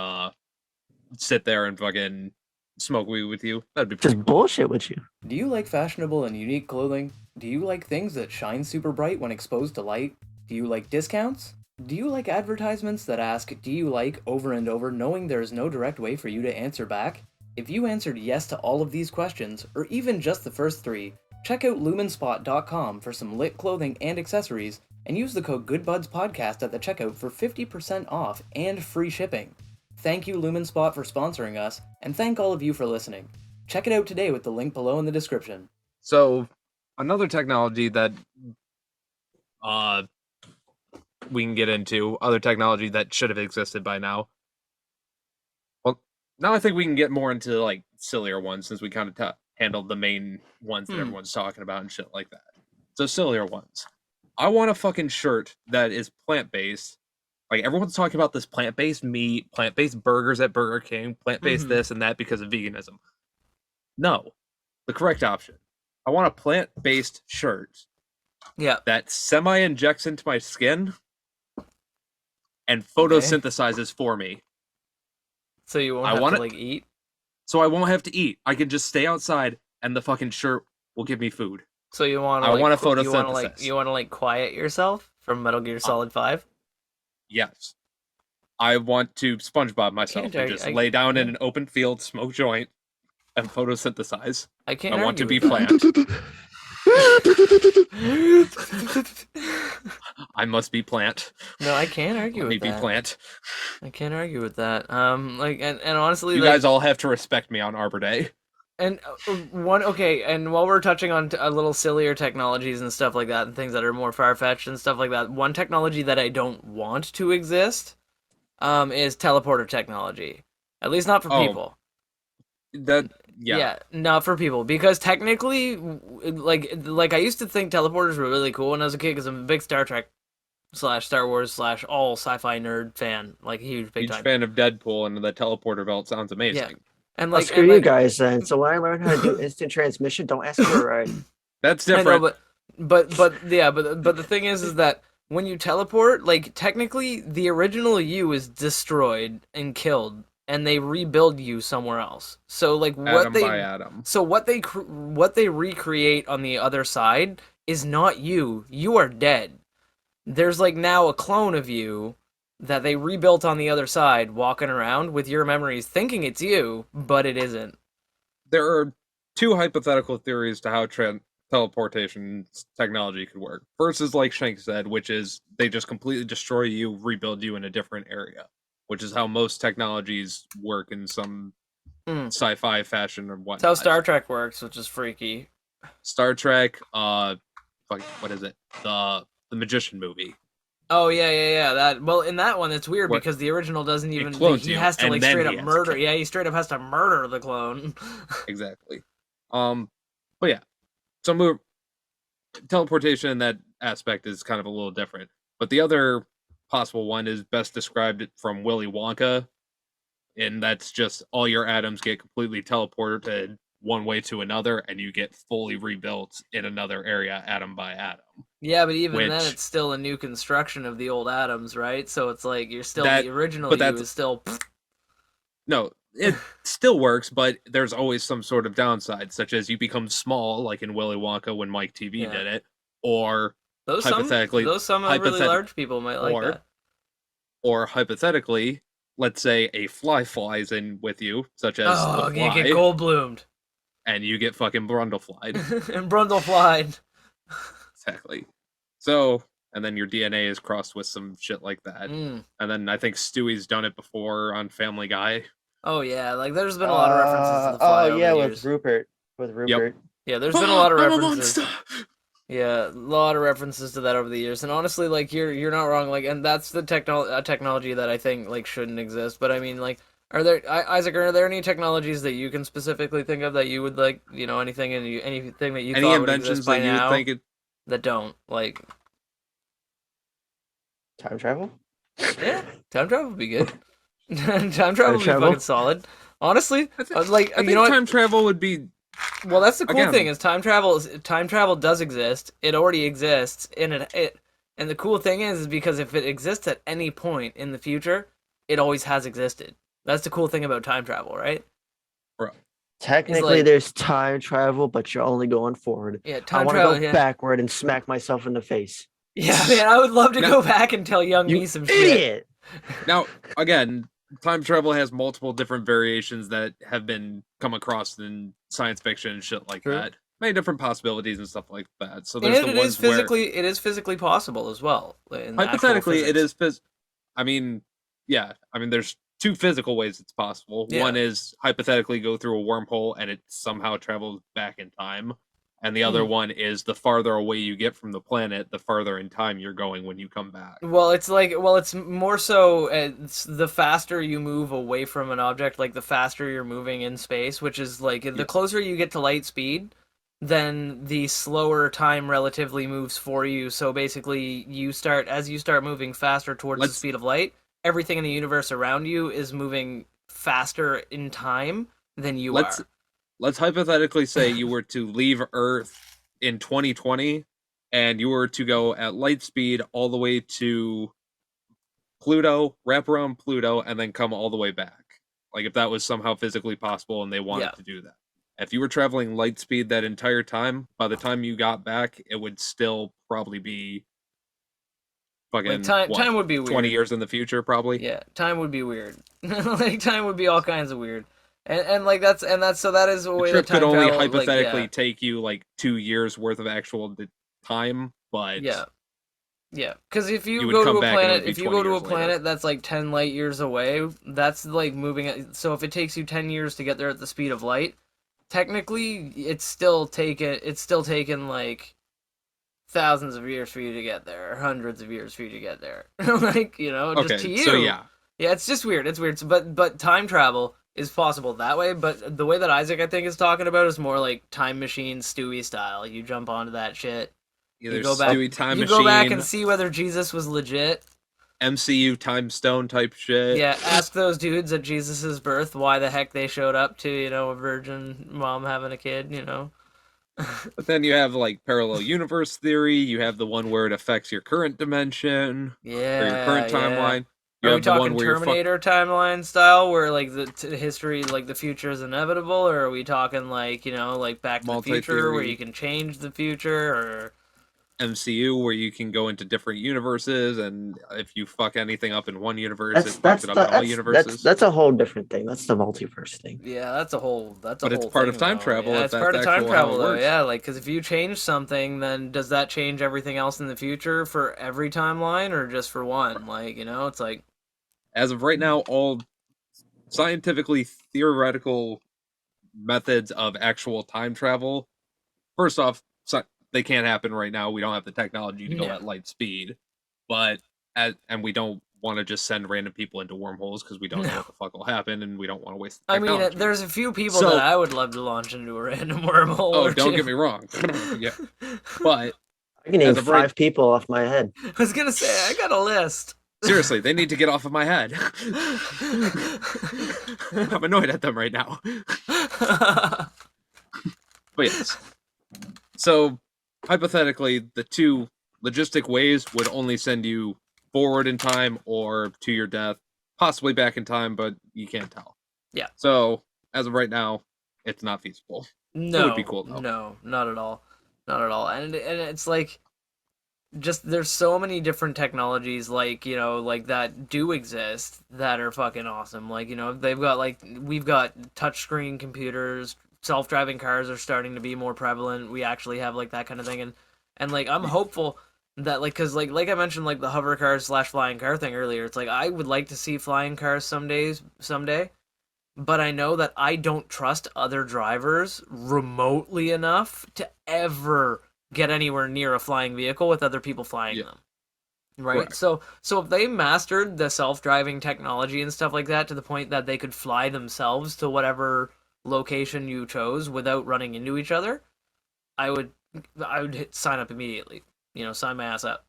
sit there and fucking smoke weed with you. That'd be pretty Just cool. bullshit with you. Do you like fashionable and unique clothing? Do you like things that shine super bright when exposed to light? Do you like discounts? Do you like advertisements that ask, do you like, over and over, knowing there is no direct way for you to answer back? If you answered yes to all of these questions, or even just the first 3, check out lumenspot.com for some lit clothing and accessories, and use the code GoodBudsPodcast at the checkout for 50% off and free shipping. Thank you, Lumenspot, for sponsoring us, and thank all of you for listening. Check it out today with the link below in the description. So, another technology that we can get into, other technology that should have existed by now. Well, now I think we can get more into like sillier ones since we kind of handled the main ones that everyone's talking about and shit like that. So sillier ones. I want a fucking shirt that is plant-based. Like everyone's talking about this plant-based meat, plant-based burgers at Burger King, plant-based this and that because of veganism. No. The correct option. I want a plant-based shirt Yeah. that semi-injects into my skin and photosynthesizes for me. So you won't I have want to it- like eat. So I won't have to eat. I can just stay outside and the fucking shirt will give me food. So you want to? I like, want a photosynthesis. photosynthesis. You want to like quiet yourself from Metal Gear Solid 5. Yes. I want to SpongeBob myself Can't and argue- just I- lay down in yeah. an open field, smoke joint, and photosynthesize. I can't. I want to argue be with plant. I must be plant. No, I can't argue Let me with be that. plant. I can't argue with that. Like, and honestly, You like, guys all have to respect me on Arbor Day. and and while we're touching on a little sillier technologies and stuff like that, and things that are more far-fetched and stuff like that, one technology that I don't want to exist, is teleporter technology. At least not for Oh, people. Yeah. Not for people, because technically, like I used to think teleporters were really cool when I was a kid, because I'm a big Star Trek / Star Wars / all sci-fi nerd fan, like huge, big Huge time. fan of Deadpool, and the teleporter belt sounds amazing. And Well, like, screw and, you like, guys then. So when I learn how to do instant transmission, don't ask for a ride. That's I different. know, but the thing is that when you teleport, like technically the original you is destroyed and killed, and they rebuild you somewhere else. So like Atom by atom. so what they recreate on the other side is not you. You are dead. There's like now a clone of you that they rebuilt on the other side, walking around with your memories, thinking it's you, but it isn't. There are 2 hypothetical theories to how teleportation technology could work. First is like Shank said, which is they just completely destroy you, rebuild you in a different area, which is how most technologies work in some sci-fi fashion or whatnot. That's how Star Trek works, which is freaky. Star Trek, what is it? The Magician movie. Oh yeah. That well, in that one, it's weird Where because the original doesn't it even. clones He you, has to and like then straight he up has to murder. kill you. Yeah, he straight up has to murder the clone. Exactly. But yeah, so teleportation in that aspect is kind of a little different. But the other possible one is best described from Willy Wonka, and that's just all your atoms get completely teleported one way to another, and you get fully rebuilt in another area, atom by atom. Yeah, but even then, Which it's still a new construction of the old atoms, right? So it's like you're still that, the original but you that's is still. no, it still works, but there's always some sort of downside, such as you become small, like in Willy Wonka when Mike TV Yeah. did it, or Those hypothetically, some really hypothet, large people might like or that. or hypothetically, let's say a fly flies in with you, such as the Oh, you get fly, gold bloomed and you get fucking brundleflied. and Brundle flied. Exactly. So, and then your DNA is crossed with some shit like that. Mm. And then I think Stewie's done it before on Family Guy. Oh yeah, like there's been a lot of references to the Oh fly over yeah, the with years. Rupert. Yep. Yeah, there's been a lot of I'm a references. monster. Yeah, a lot of references to that over the years. And honestly, like you're not wrong. Like, and that's the technology that I think like shouldn't exist. But I mean, like, are there Isaac? Are there any technologies that you can specifically think of that you would like? You know, anything that you Any thought would exist inventions by that you would now think it? that don't like? Time travel? Yeah, time travel would be good. Time travel Time would be travel? fucking solid. Honestly, I, I was like, I you think know what? time travel would be Well, that's the cool thing again. is time travel does exist. It already exists, and and the cool thing is because if it exists at any point in the future, it always has existed. That's the cool thing about time travel, right? Bro, Technically, like- there's time travel, but you're only going forward. Yeah, I time want to travel. go Yeah, backward and smack myself in the face. yeah, man. I would love to Now- go back and tell young You me some shit. idiot! Now, again, time travel has multiple different variations that have been come across in science fiction and shit like True. that. Many different possibilities and stuff like that. So And there's the it is ones where physically possible as well. In the actual hypothetically it physics. is I mean, yeah, I mean there's two physical ways it's possible. Yeah. One is hypothetically go through a wormhole and it somehow travels back in time. And the other one is the farther away you get from the planet, the farther in time you're going when you come back. Well, it's more so it's the faster you move away from an object, like the faster you're moving in space, which is like the Yes. closer you get to light speed, then the slower time relatively moves for you. So basically, as you start moving faster towards the Let's- speed of light, everything in the universe around you is moving faster in time than you Let's are. let's hypothetically say you were to leave Earth in 2020 and you were to go at light speed all the way to Pluto, wrap around Pluto, and then come all the way back. Like if that was somehow physically possible and they wanted Yeah. to do that. If you were traveling light speed that entire time, by the time you got back, it would still probably be fucking Time would be 20 weird. years in the future, probably. Yeah, time would be weird. Like time would be all kinds of weird. And like that's so that is a The way trip that time could only travel, like, hypothetically take you like 2 years worth of actual time, but yeah. Because if you, You would go come to a back and it planet, would be if you 20 go to a years later. planet that's like 10 light years away, that's like moving. So if it takes you 10 years to get there at the speed of light, technically it's still taken like thousands of years for you to get there, or hundreds of years for you to get there. Like, you know, just to okay, you. so yeah. Yeah, it's just weird. It's weird. But time travel is possible that way. But the way that Isaac I think is talking about is more like time machine Stewie style. You jump onto that shit. Either go back- Stewie Time You Machine, go back and see whether Jesus was legit. MCU Time Stone type shit. Yeah, ask those dudes at Jesus's birth why the heck they showed up to, you know, a virgin mom having a kid, you know. But then you have like parallel universe theory. You have the one where it affects your current dimension or Yeah. your current timeline. You Are we have the one talking where Terminator timeline style, where like the history, like the future is inevitable, or are we talking like, you know, like Back to the Future, where Multi-theory. you can change the future, or MCU where you can go into different universes, and if you fuck anything up in one universe, That's it fucks that's it up the, in all that's, universes. that's a whole different thing. That's the multiverse thing. yeah, that's a whole But it's whole part thing, of time though. travel Yeah, if it's that's part of time actual how travel it though. works. Yeah, like because if you change something, then does that change everything else in the future for every timeline, or just for one? Like, you know, it's like As of right now, all scientifically theoretical methods of actual time travel, first off, they can't happen right now. We don't have the technology to go Yeah. at light speed. But and we don't want to just send random people into wormholes because we don't know No. what the fuck will happen, and we don't want to waste the I mean, technology. there's a few people So- that I would love to launch into a random wormhole. Oh, or don't two. get me wrong. Yeah, but I can name As of right- 5 people off my head. I was gonna say I got a list. seriously, they need to get off of my head. I'm annoyed at them right now. But yes. So, hypothetically, the two logistic ways would only send you forward in time or to your death, possibly back in time, but you can't tell. Yeah. So, as of right now, it's not feasible. No, would be cool, though. No, not at all, not at all. And it's like, just there's so many different technologies like like that do exist that are fucking awesome. Like they've got we've got touchscreen computers, self-driving cars are starting to be more prevalent. We actually have like that kind of thing, and like I'm hopeful that because like I mentioned like the hover cars / flying car thing earlier. It's like I would like to see flying cars someday. But I know that I don't trust other drivers remotely enough to ever get anywhere near a flying vehicle with other people flying them. Right? Correct. So if they mastered the self-driving technology and stuff like that to the point that they could fly themselves to whatever location you chose without running into each other, I would sign up immediately. Sign my ass up.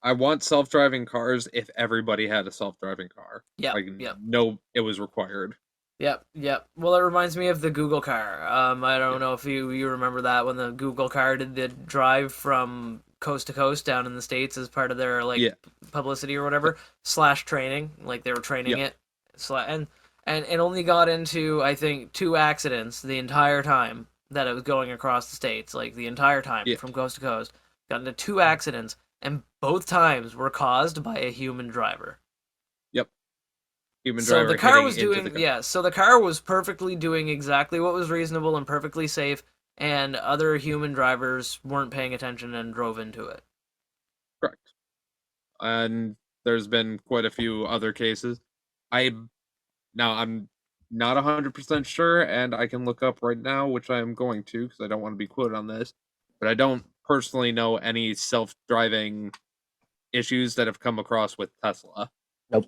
I want self-driving cars if everybody had a self-driving car. Yeah. Like, Yep. no, it was required. Yep. Well, it reminds me of the Google car. I don't know if you remember that when the Google car did the drive from coast to coast down in the States as part of their publicity or whatever / training. Like they were training it, and it only got into I think 2 accidents the entire time that it was going across the States. Like the entire time from coast to coast, got into 2 accidents, and both times were caused by a human driver. Human So driver the car hitting was into doing the car. so the car was perfectly doing exactly what was reasonable and perfectly safe, and other human drivers weren't paying attention and drove into it. Correct. And there's been quite a few other cases. I'm not 100% sure, and I can look up right now, which I am going to because I don't want to be quoted on this. But I don't personally know any self-driving issues that have come across with Tesla. No.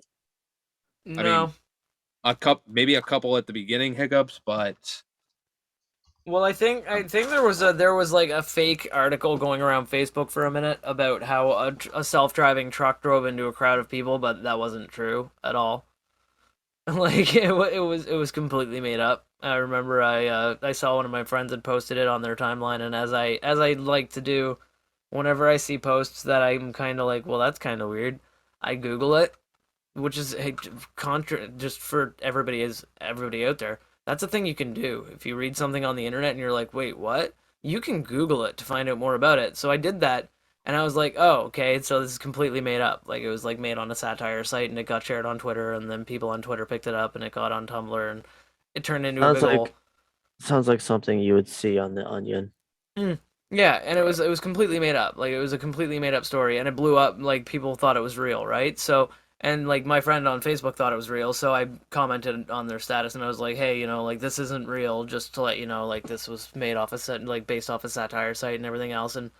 Maybe a couple at the beginning hiccups, but Well, I think there was like a fake article going around Facebook for a minute about how a self-driving truck drove into a crowd of people, but that wasn't true at all. Like it was completely made up. I remember I saw one of my friends had posted it on their timeline, and as I like to do, whenever I see posts that I'm kind of like, well, that's kind of weird, I Google it, which is just for everybody out there. That's a thing you can do. If you read something on the internet and you're like, wait, what? You can Google it to find out more about it. So I did that, and I was like, oh, okay, so this is completely made up. Like, it was like made on a satire site, and it got shared on Twitter, and then people on Twitter picked it up, and it got on Tumblr, and it turned into a big Sounds like something you would see on The Onion. Yeah, and it was completely made up. Like, it was a completely made up story, and it blew up. Like, people thought it was real, right? So, and like my friend on Facebook thought it was real, so I commented on their status, and I was like, hey, like this isn't real, just to let you know, like this was made off based off a satire site and everything else, and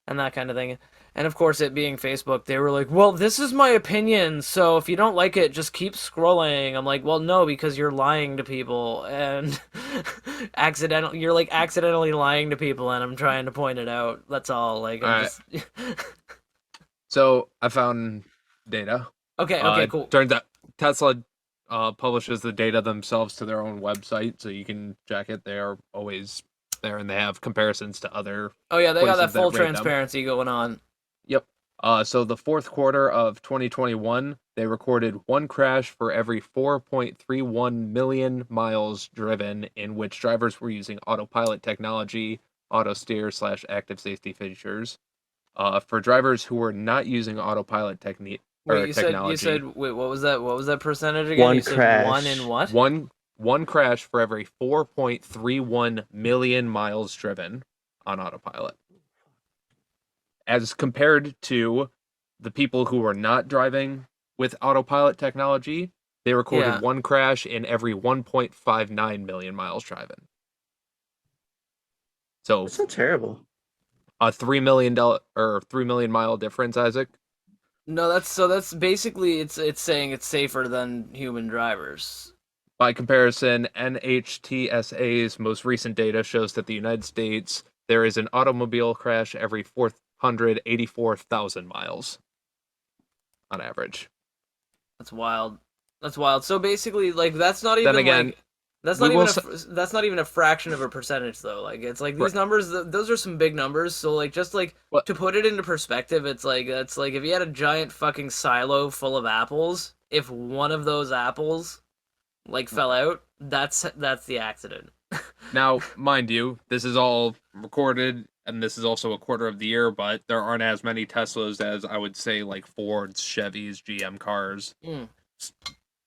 that kind of thing. And of course, it being Facebook, they were like, well, this is my opinion, so if you don't like it, just keep scrolling. I'm like, well, no, because you're lying to people, and you're accidentally lying to people, and I'm trying to point it out. That's all. Like, So I found data. Okay, cool. Turns out Tesla publishes the data themselves to their own website, so you can check it. They are always there, and they have comparisons to other. Oh yeah, they got that places that full rate them. transparency going on. Yep. So the fourth quarter of 2021, they recorded one crash for every 4.31 million miles driven, in which drivers were using autopilot technology, auto steer / active safety features. For drivers who were not using autopilot technology. Wait, you said wait, what was that? What was that percentage again? One You said crash. one in what? One crash for every 4.31 million miles driven on autopilot. As compared to the people who were not driving with autopilot technology, they recorded one crash in every 1.59 million miles driven. So That's not terrible. a $3 million or $3 million mile difference, Isaac. No, that's basically it's saying it's safer than human drivers. By comparison, NHTSA's most recent data shows that the United States there is an automobile crash every 484,000 miles on average. That's wild. That's wild. So basically, like that's not Then even again, like that's we not even will. that's not even a fraction of a percentage though. Like it's like these Right. numbers, those are some big numbers. So like just like What? to put it into perspective, it's like if you had a giant fucking silo full of apples, if one of those apples like fell out, that's the accident. Now, mind you, this is all recorded, and this is also a quarter of the year, but there aren't as many Teslas as I would say like Fords, Chevys, GM cars, Mm.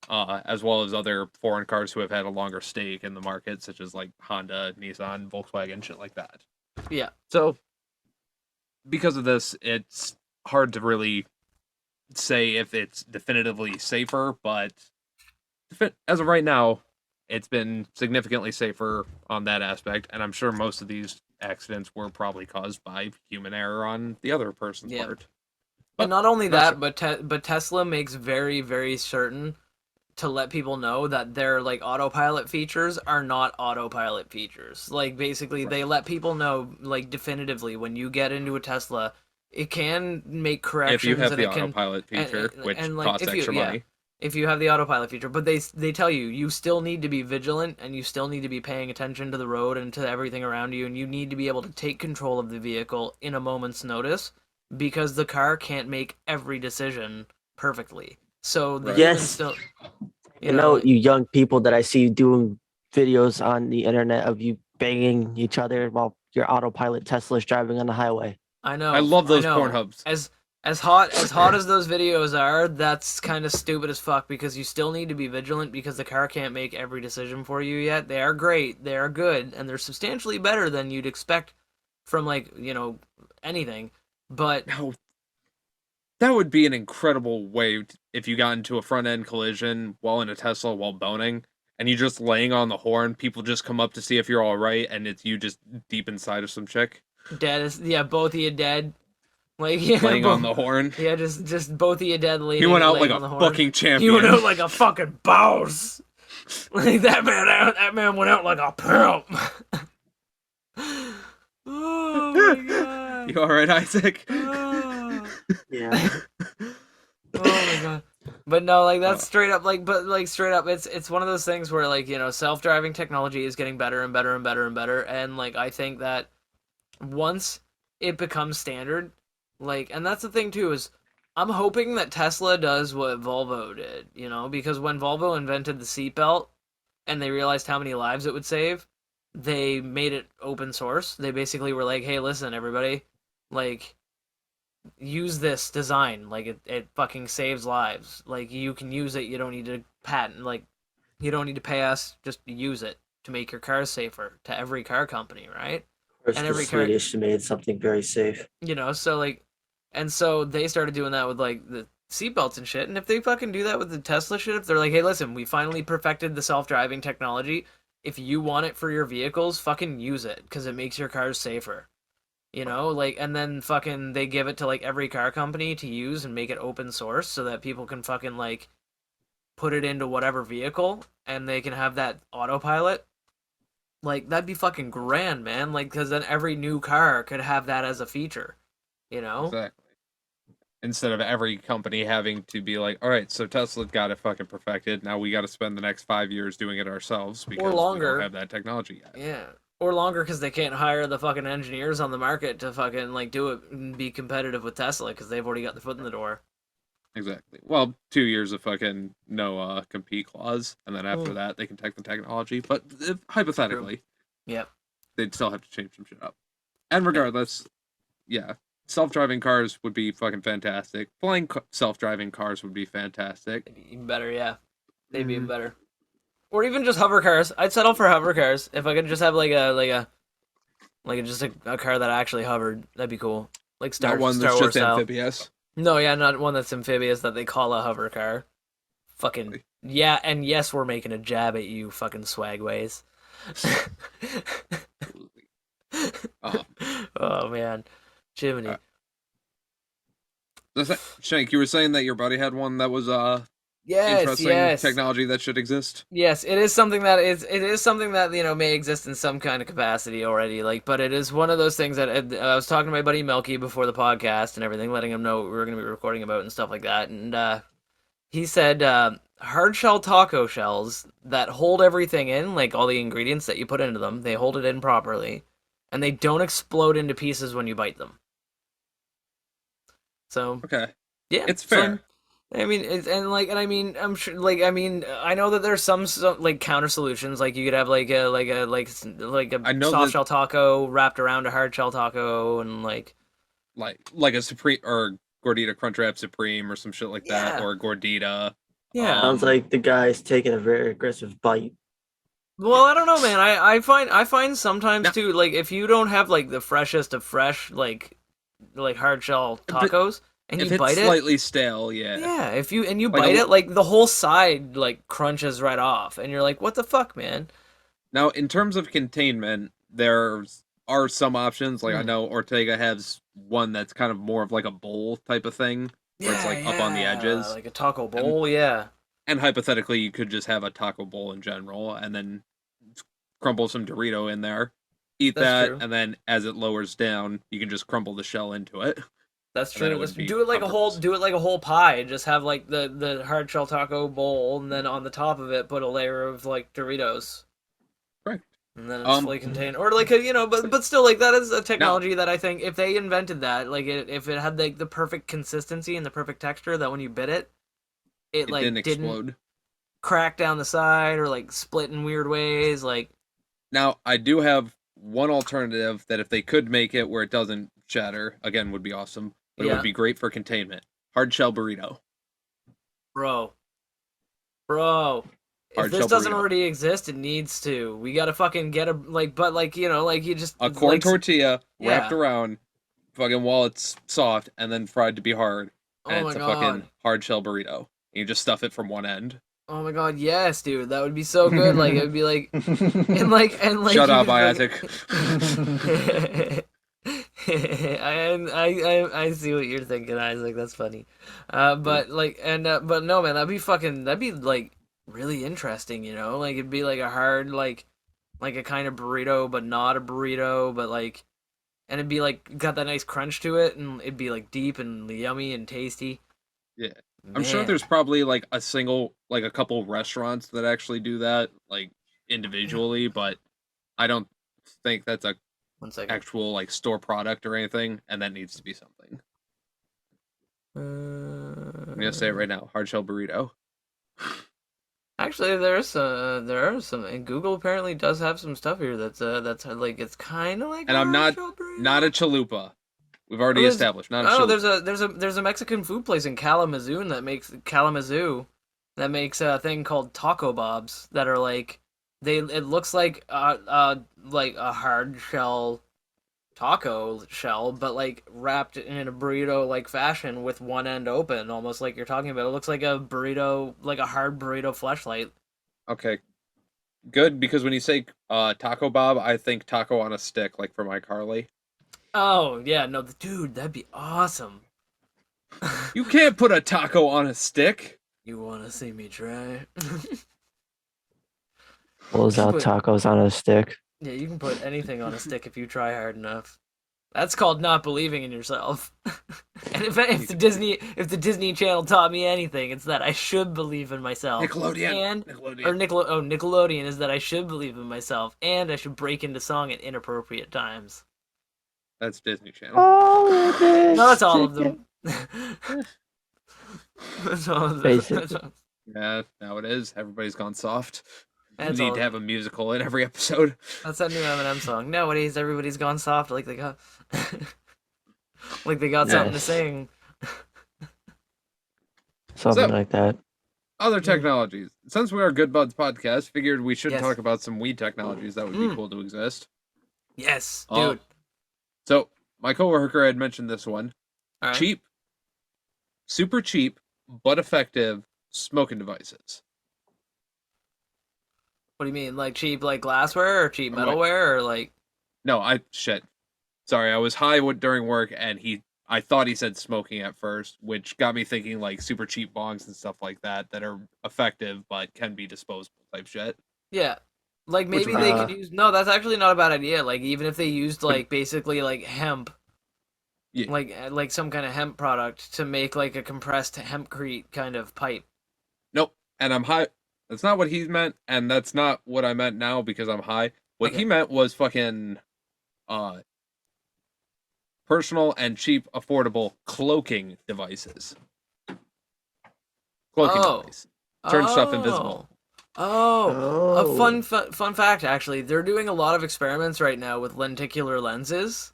as well as other foreign cars who have had a longer stake in the market, such as like Honda, Nissan, Volkswagen, shit like that. Yeah. So, because of this, it's hard to really say if it's definitively safer, but as of right now, it's been significantly safer on that aspect, and I'm sure most of these accidents were probably caused by human error on the other person's Yeah. part. And But not only not that, sure. but Tesla makes very, very certain to let people know that their like autopilot features are not autopilot features. Like basically they let people know like definitively when you get into a Tesla, it can make If you corrections have and the it can autopilot feature, which and like costs if you extra money, if you have the autopilot feature, but they tell you you still need to be vigilant and you still need to be paying attention to the road and to everything around you and you need to be able to take control of the vehicle in a moment's notice because the car can't make every decision perfectly. So the Right. humans Yes, still, I you know know, you young people that I see doing videos on the internet of you banging each other while your autopilot Tesla's driving on the highway. I I know, love I those know. Pornhubs. As hot as those videos are, that's kind of stupid as fuck because you still need to be vigilant because the car can't make every decision for you yet. They are great, they are good, and they're substantially better than you'd expect from like, anything. But Now, that would be an incredible way if you got into a front end collision while in a Tesla while boning, and you just laying on the horn. People just come up to see if you're all right, and it's you just deep inside of some chick dead is yeah, both of you dead. Like yeah, laying on both the horn. yeah, just both of you dead He went out like laying on a the horn. fucking He went champion. out like a fucking boss. Like that man went out like a pimp. Oh my god. You all right, Isaac? Oh. Yeah. Oh my god. But no, like that's Uh, straight up like but like straight up it's one of those things where like, self-driving technology is getting better and better and better and better and like I think that once it becomes standard, like and that's the thing too is I'm hoping that Tesla does what Volvo did, because when Volvo invented the seatbelt and they realized how many lives it would save, they made it open source. They basically were like, "Hey, listen, everybody, like, use this design. Like, it fucking saves lives. Like, you can use it. You don't need to patent. Like, you don't need to pay us. Just use it to make your cars safer." To every car company, right? Of course, And the every car, Swedish made something very safe. so like, and so they started doing that with like the seatbelts and shit. And if they fucking do that with the Tesla shit, if they're like, hey, listen, we finally perfected the self-driving technology. If you want it for your vehicles, fucking use it because it makes your cars safer. Like, and then fucking they give it to like every car company to use and make it open source so that people can fucking like put it into whatever vehicle and they can have that autopilot. Like, that'd be fucking grand, man. Like, because then every new car could have that as a feature, you know? exactly. Instead of every company having to be like, all right, so Tesla got it fucking perfected. Now we got to spend the next 5 years doing it ourselves because we don't longer. have that technology yet. Yeah. Or longer because they can't hire the fucking engineers on the market to fucking, like, do it and be competitive with Tesla because they've already got the foot in the door. Exactly. Well, 2 years of fucking no compete clause, and then after Mm. that they can take the technology. But hypothetically, Yep. they'd still have to change some shit up. And regardless, yeah, self-driving cars would be fucking fantastic. Flying self-driving cars would be fantastic. Even better, yeah. They'd be even Mhm. better. Or even just hover cars. I'd settle for hover cars if I could just have just a car that actually hovered. That'd be cool. Like Not one Star that's Wars just style. amphibious. No, yeah, not one that's amphibious that they call a hover car. Fucking yeah, and yes, we're making a jab at you, fucking swagways. Absolutely. Um, Oh man, Jiminy. Shank, you were saying that your buddy had one that was Yes, interesting yes. technology that should exist. Yes, it is something that may exist in some kind of capacity already. Like, but it is one of those things that I was talking to my buddy Melky before the podcast and everything, letting him know what we were going to be recording about and stuff like that. And he said hard shell taco shells that hold everything in, like all the ingredients that you put into them, they hold it in properly, and they don't explode into pieces when you bite them. So Okay, yeah, it's so, fair. I mean, I mean, I'm sure, I know that there's some like counter solutions, like you could have like a I know soft that shell taco wrapped around a hard shell taco, and like a Supreme or Gordita Crunchwrap Supreme or some shit like that, yeah, or a Gordita. yeah. Sounds like the guy's taking a very aggressive bite. Well, I don't know, man. I find sometimes Now, too, like if you don't have like the freshest of fresh, like hard shell but tacos, and if you it's bite it, slightly stale, yeah, yeah, if you like bite it, like the whole side like crunches right off, and you're like, what the fuck, man? now in terms of containment, there are some options. Like I Hmm. know Ortega has one that's kind of more of like a bowl type of thing, where it's Yeah, like up on the yeah, edges, like a taco and bowl, yeah. hypothetically you could just have a taco bowl in general, and then crumble some Dorito in there, eat That's that, true. and then as it lowers down, you can just crumble the shell into it, That's and then true. it would be Do it like a whole comfortable. do it like a whole pie. Just have like the hard shell taco bowl, and then on the top of it put a layer of like Doritos, Correct. and then it's Um, fully contained. Or like a, but still, like that is a now technology that I think if they invented that, like if it had like the perfect consistency and the perfect texture, that when you bit it, it it didn't like didn't explode. crack down the side or like split in weird ways. Like, Now I do have one alternative that if they could make it where it doesn't shatter, again would be awesome, but it would yeah, be great for containment. Hard shell burrito. bro, bro. If Hard this shell doesn't burrito. already exist, it needs to. We gotta fucking get a like, but like like you just A corn like tortilla wrapped yeah. around, fucking while it's soft, and then fried to be hard, and Oh my it's a god. fucking hard shell burrito. And you just stuff it from one end. Oh my god, yes, dude. That would be so good. Like it would be like and like Shut you up, could Isaac. fucking I see what you're thinking, Isaac. That's funny. But like but no, man, that'd be like really interesting, you know? Like it'd be like a hard like a kind of burrito but not a burrito, but like and it'd be like got that nice crunch to it and it'd be like deep and yummy and tasty. Yeah. I'm sure Man. there's probably like a couple restaurants that actually do that, like Yeah. individually, but I don't think that's a 1 second. actual like store product or anything, and that needs to be something. I'm gonna say it right now: hard shell burrito. Actually, there are some, and Google apparently does have some stuff here that's like it's kind of like And a I'm hard not shell not a burrito. chalupa. We've Oh, already established not a chalupa. there's a Mexican food place in Kalamazoo that makes a thing called taco bobs that are like it looks like a hard shell taco shell, but like wrapped in a burrito like fashion with one end open, almost like you're talking about. It looks like a burrito, like a hard burrito fleshlight. Okay, good because when you say taco bob, I think taco on a stick, like from iCarly. Oh yeah, no, dude, that'd be awesome. You can't put a taco on a stick. You want to see me try? Pulls out Put, tacos on a stick. yeah, you can put anything on a stick if you try hard enough. That's called not believing in yourself. And if the Disney Channel taught me anything, it's that I should believe in myself. Nickelodeon. And or Nickelodeon. Nickelodeon is that I should believe in myself, and I should break into song at inappropriate times. That's Disney Channel. Oh, this No, that's all of chicken. them. That's all of them. Basically. Yeah, now it is. Everybody's gone soft. You That's need all. to have a musical in every episode. That's that new Eminem song. Nowadays, everybody's gone soft, like they got, like they got something to Yes. sing. Something So- like that. Other technologies. Since we are Good Buds podcast, figured we should Yes. talk about some weed technologies that would be cool to exist. Yes, Uh, dude. So my coworker had mentioned this one. All right. Cheap, super cheap, but effective smoking devices. What do you mean, like cheap, like glassware or cheap I'm like- metalware, or like? No, shit. Sorry, I was high during work, and I thought he said smoking at first, which got me thinking like super cheap bongs and stuff like that that are effective but can be disposable type shit. Yeah. Like Which maybe would they make Uh, could use no, that's actually not a bad idea. Like even if they used But- like basically like hemp, Yeah. like some kind of hemp product to make like a compressed hempcrete kind of pipe. Nope. And I'm high. That's not what he meant, and that's not what I meant now because I'm high. What he Okay. meant was fucking uh personal and cheap, affordable cloaking devices. Cloaking Oh. device. Turn stuff invisible. Oh, a Oh. fun fact actually. They're doing a lot of experiments right now with lenticular lenses.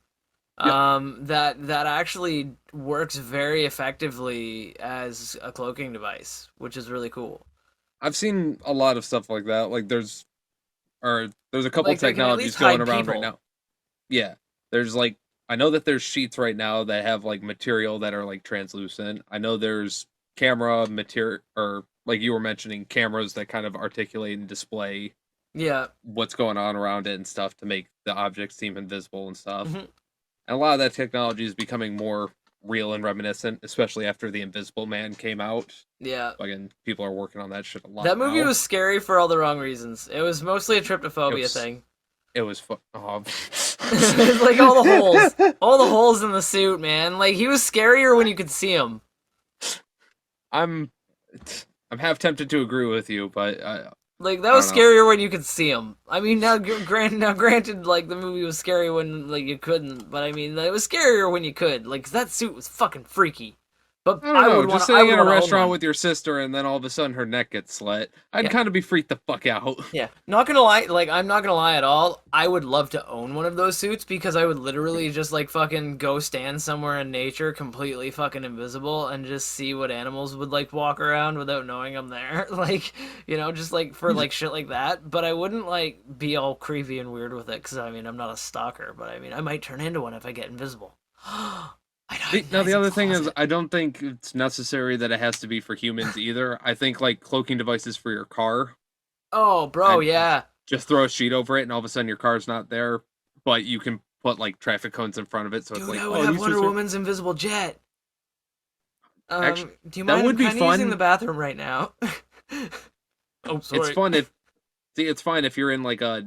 Yep. That actually works very effectively as a cloaking device, which is really cool. I've seen a lot of stuff like that. Like there's a couple Like they can at technologies least going hide around right people. now. Yeah. There's like I know that there's sheets right now that have like material that are like translucent. I know there's camera material or like you were mentioning cameras that kind of articulate and display Yeah. what's going on around it and stuff to make the objects seem invisible and stuff. Mhm. And a lot of that technology is becoming more real and reminiscent, especially after The Invisible Man came out. Yeah. Again, people are working on that shit a lot. That movie now. was scary for all the wrong reasons. It was mostly a tryptophobia was- thing. It was Like all the holes in the suit, man. Like he was scarier when you could see him. I'm half tempted to agree with you, but Like that I was don't know. scarier when you could see him. I mean, granted, like the movie was scary when like you couldn't, but I mean, it was scarier when you could. Like 'cause that suit was fucking freaky. But I don't know. would Just wanna, I sitting would in a wanna own restaurant one. with your sister, and then all of a sudden her neck gets slit. I'd Yeah. kind of be freaked the fuck out. Yeah, not gonna lie, like I'm not gonna lie at all. I would love to own one of those suits because I would literally just like fucking go stand somewhere in nature, completely fucking invisible, and just see what animals would like walk around without knowing I'm there. Like, you know, just like for like shit like that. But I wouldn't like be all creepy and weird with it because I mean I'm not a stalker, but I mean I might turn into one if I get invisible. I'd hide Now nice the in other thing is, closet. I don't think it's necessary that it has to be for humans either. I think like cloaking devices for your car. Oh, bro, and yeah. Just throw a sheet over it, and all of a sudden your car's not there, but you can put like traffic cones in front of it, so it's Dude, like, I would oh, have these Wonder just are... Woman's invisible jet. Actually, Do you that mind? would I'm be kind of using fun. the bathroom right now. Oh, sorry. It's fun if see, it's fine if you're in like a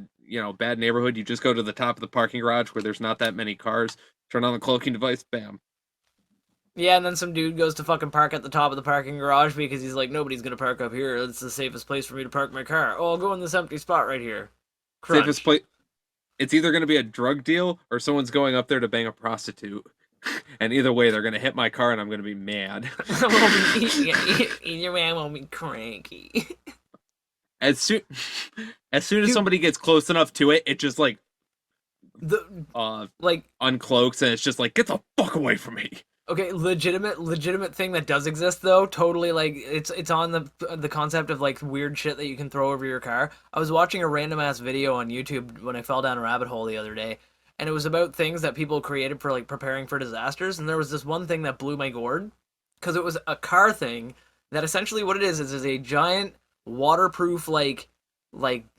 bad neighborhood. You just go to the top of the parking garage where there's not that many cars. Turn on the cloaking device, bam. Yeah, and then some dude goes to fucking park at the top of the parking garage because he's like, nobody's gonna park up here. It's the safest place for me to park my car. Oh, I'll go in this empty spot right here. Crunch. Safest place. It's either going to be a drug deal or someone's going up there to bang a prostitute. And either way, they're going to hit my car, and I'm going to be mad. Your man won't be cranky. As soon as Dude. somebody gets close enough to it, it just like The like uncloaks, and it's just like, get the fuck away from me. okay, legitimate thing that does exist though. Totally, like it's on the concept of like weird shit that you can throw over your car. I was watching a random ass video on YouTube when I fell down a rabbit hole the other day, and it was about things that people created for like preparing for disasters. And there was this one thing that blew my gourd because it was a car thing that essentially what it is a giant waterproof like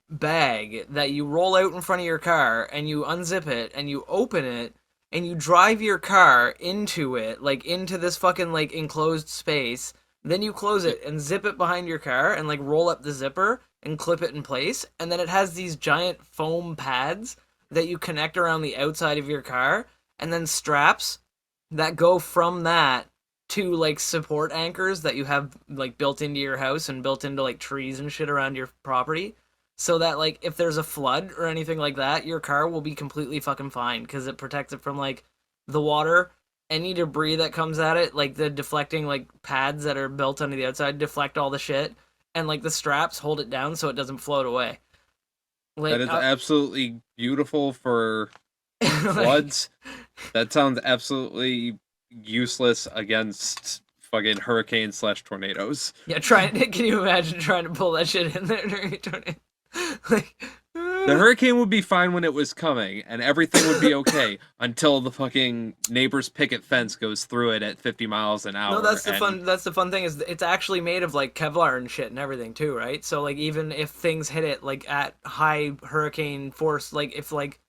bag that you roll out in front of your car and you unzip it and you open it and you drive your car into it, like into this fucking like enclosed space. Then you close it and zip it behind your car and like roll up the zipper and clip it in place. And then it has these giant foam pads that you connect around the outside of your car, and then straps that go from that to like support anchors that you have like built into your house and built into like trees and shit around your property. So that like if there's a flood or anything like that, your car will be completely fucking fine because it protects it from like the water, any debris that comes at it, like the deflecting like pads that are built onto the outside deflect all the shit, and like the straps hold it down so it doesn't float away. Like, That is absolutely beautiful for floods. That sounds absolutely useless against fucking hurricanes/tornadoes. Yeah, can you imagine trying to pull that shit in there during a tornado? Like, The hurricane would be fine when it was coming, and everything would be okay until the fucking neighbor's picket fence goes through it at 50 miles an hour. no, that's the and fun. That's the fun thing is it's actually made of like Kevlar and shit and everything too, right? So like even if things hit it like at high hurricane force, like if like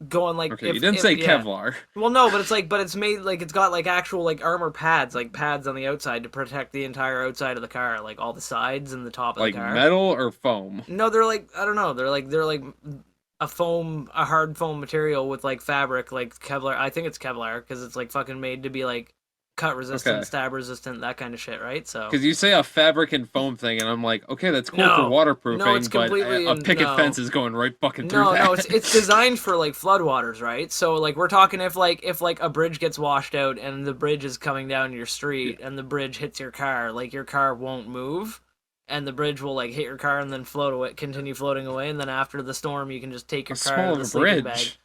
going like Okay, you didn't say Kevlar. Well, no, but it's made like it's got like actual like armor pads, like pads on the outside to protect the entire outside of the car, like all the sides and the top of Like the car. metal or foam? No, they're like I don't know, they're like a hard foam material with like fabric, like Kevlar. I think it's Kevlar because it's like fucking made to be like cut resistant, Okay. stab resistant, that kind of shit, right? So Because you say a fabric and foam thing, and I'm like, okay, that's cool for No, waterproofing, it's but completely a picket no. fence is going right fucking through No, that. no, it's designed for like floodwaters, right? So like we're talking if like a bridge gets washed out and the bridge is coming down your street and the bridge hits your car, like your car won't move and the bridge will like hit your car and then float away, continue floating away, and then after the storm you can just take your How car small to of the a sleeping bridge? bag.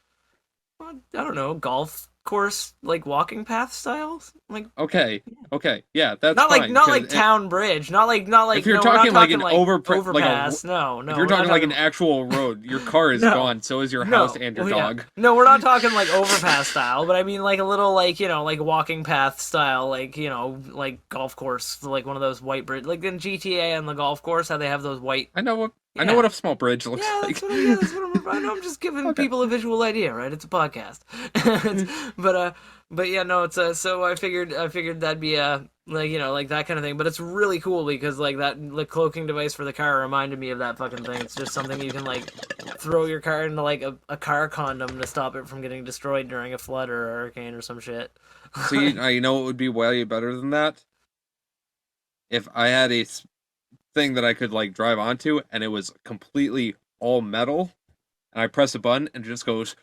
Well, I don't know, golf course like walking path styles, like Okay, yeah, that's not fine. like not 'cause like town bridge, not like if you're no, we're not talking like talking an like overpass. No, if no, you're we're not talking like an talking actual road, your car is No. gone, so is your No, house and your well, yeah. dog. No, we're not talking like overpass style, but I mean like a little like like walking path style, like like golf course, like one of those white bridge, like in GTA and the golf course, how they have those white. I know Yeah. what a small bridge looks Yeah, like. that's what I'm just giving Okay. people a visual idea, right? It's a podcast, but yeah, no, it's so I figured that'd be like like that kind of thing, but it's really cool because like that like cloaking device for the car reminded me of that fucking thing. It's just something you can like throw your car into like a car condom to stop it from getting destroyed during a flood or a hurricane or some shit. So you know what would be way better than that? If I had thing that I could like drive onto and it was completely all metal and I press a button and it just goes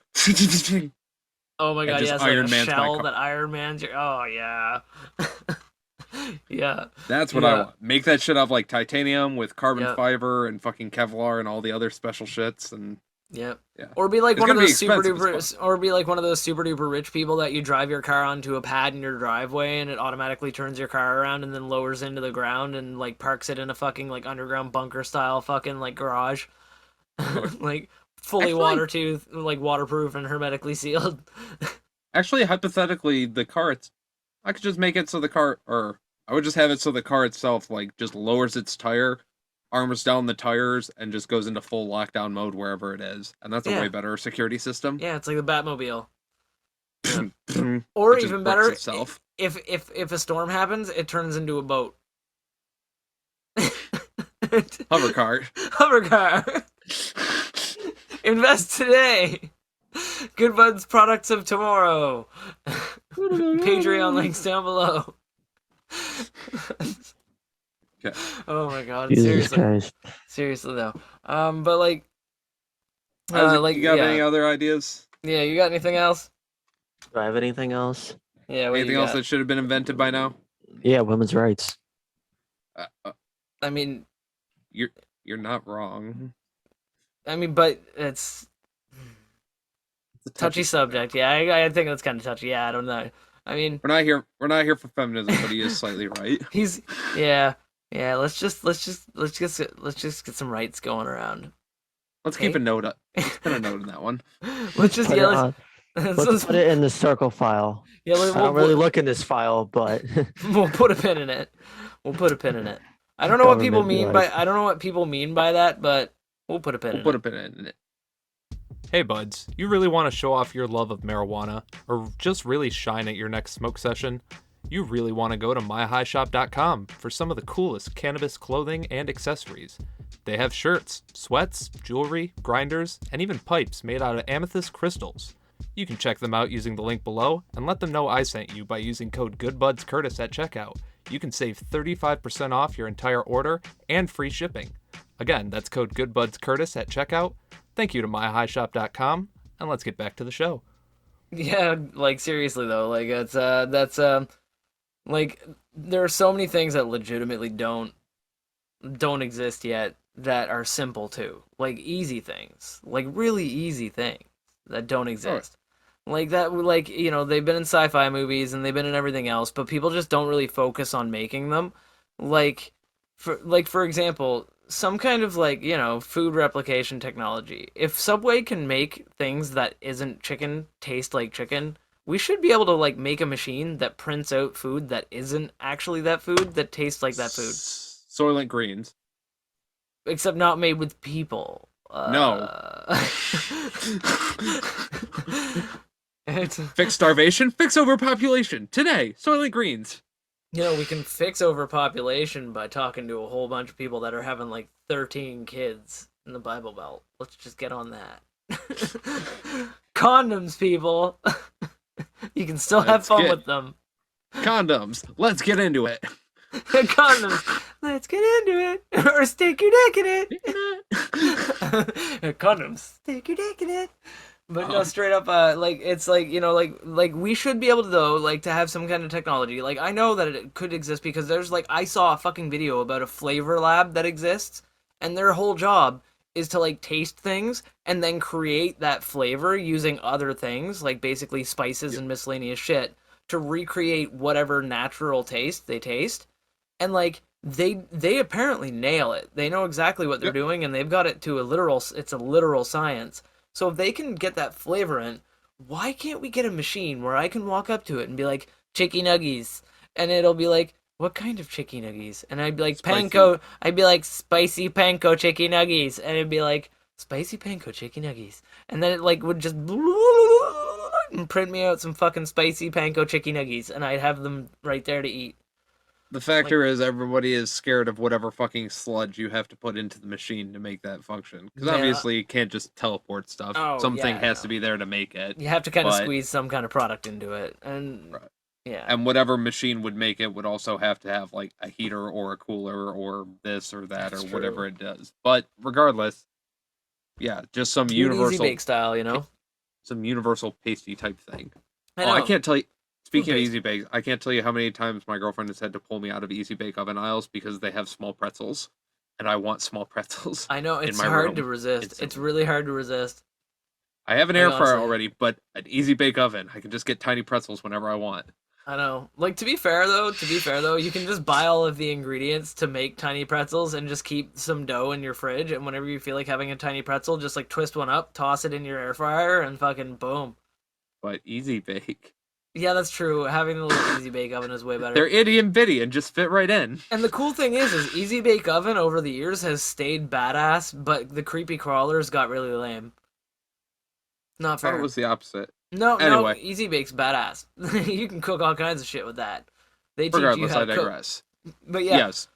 Oh my god, just yeah, it's Iron like a Man's my shell car. that Iron Man's your. Oh yeah, yeah. That's what I Yeah. want. Make that shit out of like titanium with carbon Yep. fiber and fucking Kevlar and all the other special shits and Yep. yeah. Or be like It's one of gonna be those super expensive as duper, or be like one of those super duper rich people that you drive your car onto a pad in your driveway and it automatically turns your car around and then lowers into the ground and like parks it in a fucking like underground bunker style fucking like garage, like fully Actually- waterproof and hermetically sealed. Actually, hypothetically, the car I could just make it so the car or I would just have it so the car itself like just lowers its tire, armors down the tires, and just goes into full lockdown mode wherever it is. And that's a Yeah. way better security system. Yeah, it's like the Batmobile. It Or just even bricks better, itself. if a storm happens, it turns into a boat. Hover cart. Hover car. Invest today. Good Buds products of tomorrow. Patreon links down below. Okay. Oh my god, Jesus seriously. Christ. Seriously though. But like Isaac, you got yeah. any other ideas? Yeah, you got anything else? Do I have anything else? Yeah, what Anything you else got? that should have been invented by now? Yeah, women's rights. I mean, You're not wrong. but it's It's a touchy subject. Yeah, I think that's kind of touchy. Yeah, I don't know. I mean, We're not here for feminism, but he is slightly right. he's yeah. Let's just get some rights going around. Let's Okay. keep a note up. Let's put a note in that one. Let's just Put it on- let's Let's put it in the circle file. yeah. I don't really look in this file, but We'll put a pin in it. We'll put a pin in it. I don't know what people Government mean life. by I don't know what people mean by that, but we'll put a pin We'll in put it. a pin in it. Hey buds, you really want to show off your love of marijuana or just really shine at your next smoke session? You really want to go to myhighshop.com for some of the coolest cannabis clothing and accessories. They have shirts, sweats, jewelry, grinders, and even pipes made out of amethyst crystals. You can check them out using the link below and let them know I sent you by using code GoodBudsCurtis at checkout. You can save 35% off your entire order and free shipping. Again, that's code GoodBudsCurtis at checkout. Thank you to myhighshop.com, and let's get back to the show. Yeah, like seriously though, like it's like there are so many things that legitimately don't exist yet that are simple too. Like easy things. Like really easy things that don't exist. Like that like, they've been in sci-fi movies and they've been in everything else, but people just don't really focus on making them. Like for example, some kind of like, food replication technology. If Subway can make things that isn't chicken taste like chicken, we should be able to like make a machine that prints out food that isn't actually that food that tastes like that food, Soylent Greens. except not made with people. No. It's, Fix starvation, fix overpopulation. Today, Soylent Greens. you know, we can fix overpopulation by talking to a whole bunch of people that are having like 13 kids in the Bible Belt. Let's just get on that. Condoms, people. You can still have Let's fun get- with them. Condoms. Let's get into it. Condoms. Let's get into it. Or stick your dick in it. Condoms. Stick your dick in it. But no, straight up, like it's like, you know, like we should be able to, though, like, to have some kind of technology. Like, I know that it could exist because there's like, I saw a fucking video about a flavor lab that exists, and their whole job is to like taste things and then create that flavor using other things, like basically spices and miscellaneous shit, to recreate whatever natural taste they taste. And like they apparently nail it. They know exactly what they're doing, and they've got it to it's a literal science. So if they can get that flavor in, why can't we get a machine where I can walk up to it and be like, chicky nuggies, and it'll be like, what kind of chicky nuggies? And I'd be like, Spicy. panko. I'd be like, spicy panko chicky nuggies, and it'd be like, spicy panko chicky nuggies, and then it like would just and print me out some fucking spicy panko chicky nuggies, and I'd have them right there to eat. The factor is everybody is scared of whatever fucking sludge you have to put into the machine to make that function. Because Yeah. obviously you can't just teleport stuff. Oh, Something yeah, has no. to be there to make it. You have to kind of But- squeeze some kind of product into it, and Right. yeah. And whatever machine would make it would also have to have like a heater or a cooler or this or that That's or true. whatever it does. But regardless, yeah, just some Do it universal easy bake style, you know. pasty type thing. I Oh, know. I can't tell you. Speaking of Food-based. Easy Bake, I can't tell you how many times my girlfriend has had to pull me out of Easy Bake oven aisles because they have small pretzels, and I want small pretzels. I know in it's my hard room to resist. It's instantly. really hard to resist. I have an Like, air fryer honestly. already, but an Easy Bake oven, I can just get tiny pretzels whenever I want. I know. Like, to be fair though, you can just buy all of the ingredients to make tiny pretzels and just keep some dough in your fridge, and whenever you feel like having a tiny pretzel, just like twist one up, toss it in your air fryer, and fucking boom. But Easy Bake, Yeah, that's true. Having the little Easy Bake Oven is way better. they're itty and bitty and just fit right in. And the cool thing is Easy Bake Oven over the years has stayed badass, but the creepy crawlers got really lame. Not I thought fair. it was the opposite. No, Anyway. Easy Bake's badass. You can cook all kinds of shit with that. They teach you Regardless, how I to cook. digress. But yeah, Yes,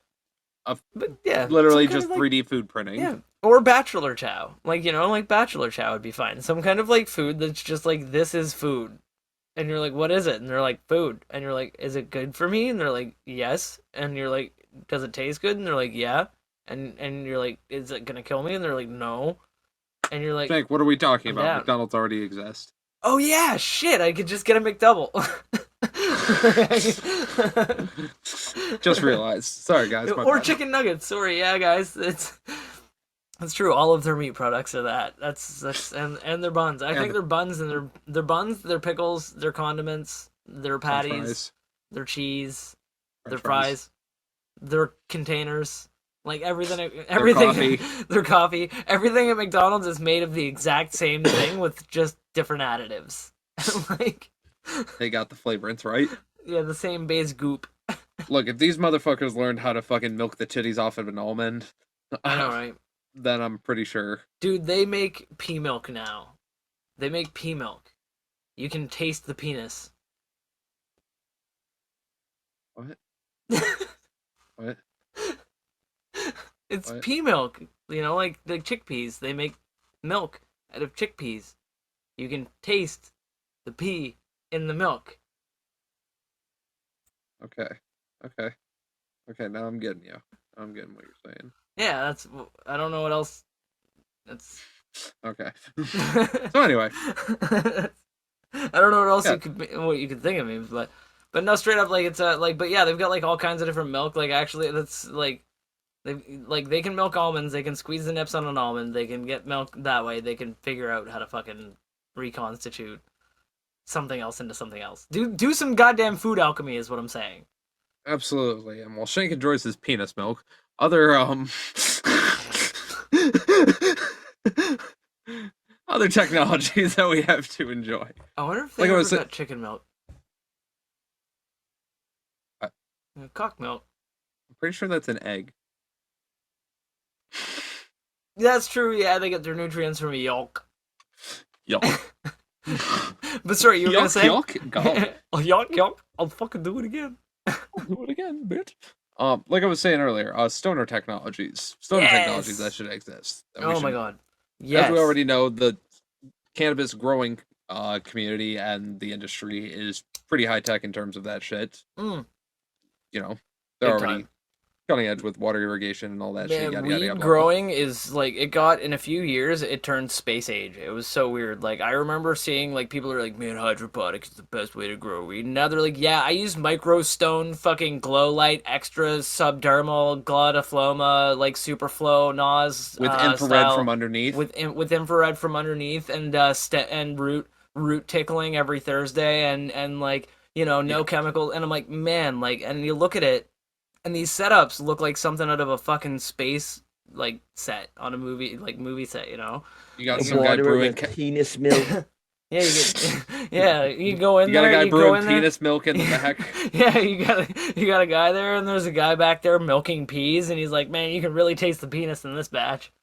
but yeah, literally some kind just of, like, 3D food printing. yeah, or bachelor chow. Like, you know, like bachelor chow would be fine. Some kind of like food that's just like, this is food. And you're like, what is it? And they're like, food. And you're like, is it good for me? And they're like, yes. And you're like, does it taste good? And they're like, yeah. And you're like, is it gonna kill me? And they're like, no. And you're like, Jake, what are we talking I'm about? down. McDonald's already exists. oh yeah, shit, I could just get a McDouble. Just realized. Sorry, guys. my Or bad. chicken nuggets. Sorry, yeah, guys. That's true. All of their meat products are that. That's and their buns. I think their buns and their buns, their pickles, their condiments, their French patties, fries. their cheese, their French fries. fries, their containers, like everything, coffee. their coffee, everything at McDonald's is made of the exact same thing with just different additives. Like, They got the flavorants right. yeah, the same base goop. Look, if these motherfuckers learned how to fucking milk the titties off of an almond, I know, right? then I'm pretty sure. Dude, they make pea milk now. They make pea milk. You can taste the penis. What? What? It's What? pea milk. You know, like the chickpeas. They make milk out of chickpeas. You can taste the pea in the milk. Okay. Okay. Okay, now I'm getting you. I'm getting what you're saying. Yeah, that's. I don't know what else. That's. Okay. So anyway, I don't know what else Yeah. what you could think of me, but no, straight up, like, it's like, but yeah, they've got like all kinds of different milk. Like, actually, that's like. They can milk almonds, they can squeeze the nips on an almond, they can get milk that way, they can figure out how to fucking reconstitute something else into something else. Do some goddamn food alchemy is what I'm saying. absolutely. And while Shank enjoys his penis milk, other other technologies that we have to enjoy. I wonder if they Like I ever was sa- got chicken milk. I- Cock milk. I'm pretty sure that's an egg. That's true. Yeah, they get their nutrients from yolk. Yuck. But sorry, you were gonna Yuck, say? yuck, God. Oh, yolk. I'll fucking do it again. Do it again, bitch. Like I was saying earlier, stoner technologies Yes! that should exist. That we Oh my should, god. as Yes. we already know, the cannabis growing community and the industry is pretty high tech in terms of that shit. Mm, You know, they're big already time. cutting edge with water irrigation and all that shit. Man, Yada yada weed yada. growing is like it got in a few years it turned space age. It was so weird. Like I remember seeing like people are like, man, hydroponics is the best way to grow weed. And now they're like, yeah, I use microstone fucking glow light extra subdermal glutathione like superflow NOS With infrared style from underneath. with infrared from underneath and and root tickling every Thursday and like no Yeah. chemical. And I'm like, man, like, and you look at it. And these setups look like something out of a fucking space like set on a movie set, You got Like, some guy Water brewing. with penis milk. Yeah, you get, yeah, you go in You got there, a guy you go brewing in there. penis milk in the back. Yeah, you got a guy there, and there's a guy back there milking peas, and he's like, man, you can really taste the penis in this batch.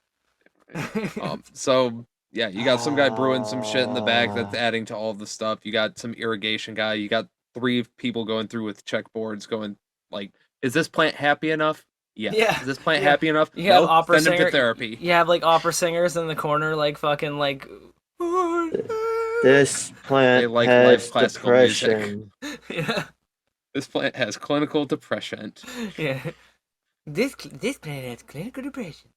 So yeah, you got some guy brewing some shit in the back that's Ah. adding to all the stuff. You got some irrigation guy. You got 3 people going through with checkboards, going like, "Is this plant happy enough? Yes. Yeah, Is this plant yeah. happy enough? You have No. opera Send him singer. to therapy." You have like opera singers in the corner, like fucking like. This plant like has live classical music. depression. Yeah, This plant has clinical depression. yeah. This plant has clinical depression.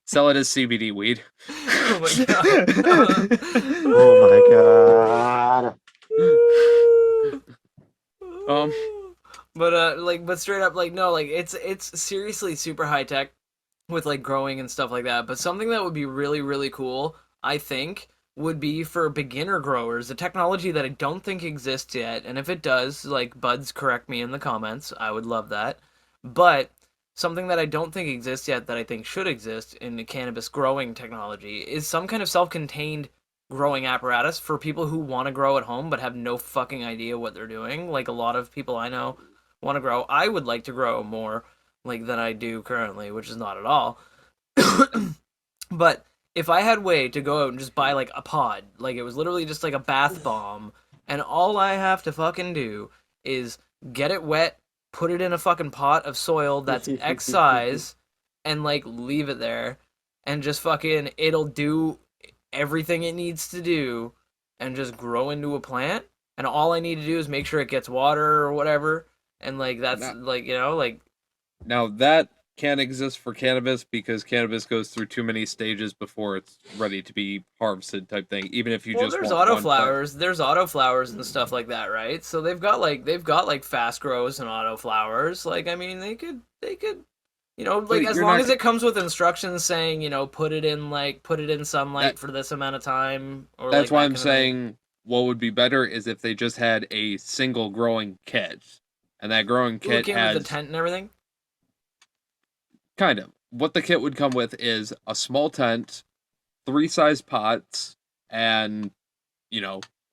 Sell it as CBD weed. Oh my god. Oh my god. But straight up, like, no, like, it's seriously super high tech with like growing and stuff like that. But something that would be really, really cool, I think, would be for beginner growers, a technology that I don't think exists yet. And if it does, like, buds, correct me in the comments. I would love that. But something that I don't think exists yet that I think should exist in the cannabis growing technology is some kind of self-contained growing apparatus for people who want to grow at home but have no fucking idea what they're doing. Like a lot of people I know want to grow. I would like to grow more like than I do currently, which is not at all. But if I had way to go out and just buy like a pod, like it was literally just like a bath bomb, and all I have to fucking do is get it wet, put it in a fucking pot of soil that's X size, and like leave it there, and just fucking it'll do everything it needs to do, and just grow into a plant. And all I need to do is make sure it gets water or whatever, and like that's like like. Now that can't exist for cannabis because cannabis goes through too many stages before it's ready to be harvested type thing. Even if you Well, just there's want one plant. autoflowers. There's autoflowers and stuff like that, right? So they've got like fast grows and autoflowers. Like I mean, they could like as you're long not- as it comes with instructions saying put it in sunlight for this amount of time. Or That's like why that I'm kind of thing. saying what would be better is if they just had a single growing kit, and that growing Ooh, it kit came has with the tent and everything. kind of what the kit would come with is a small tent, 3 size pots, and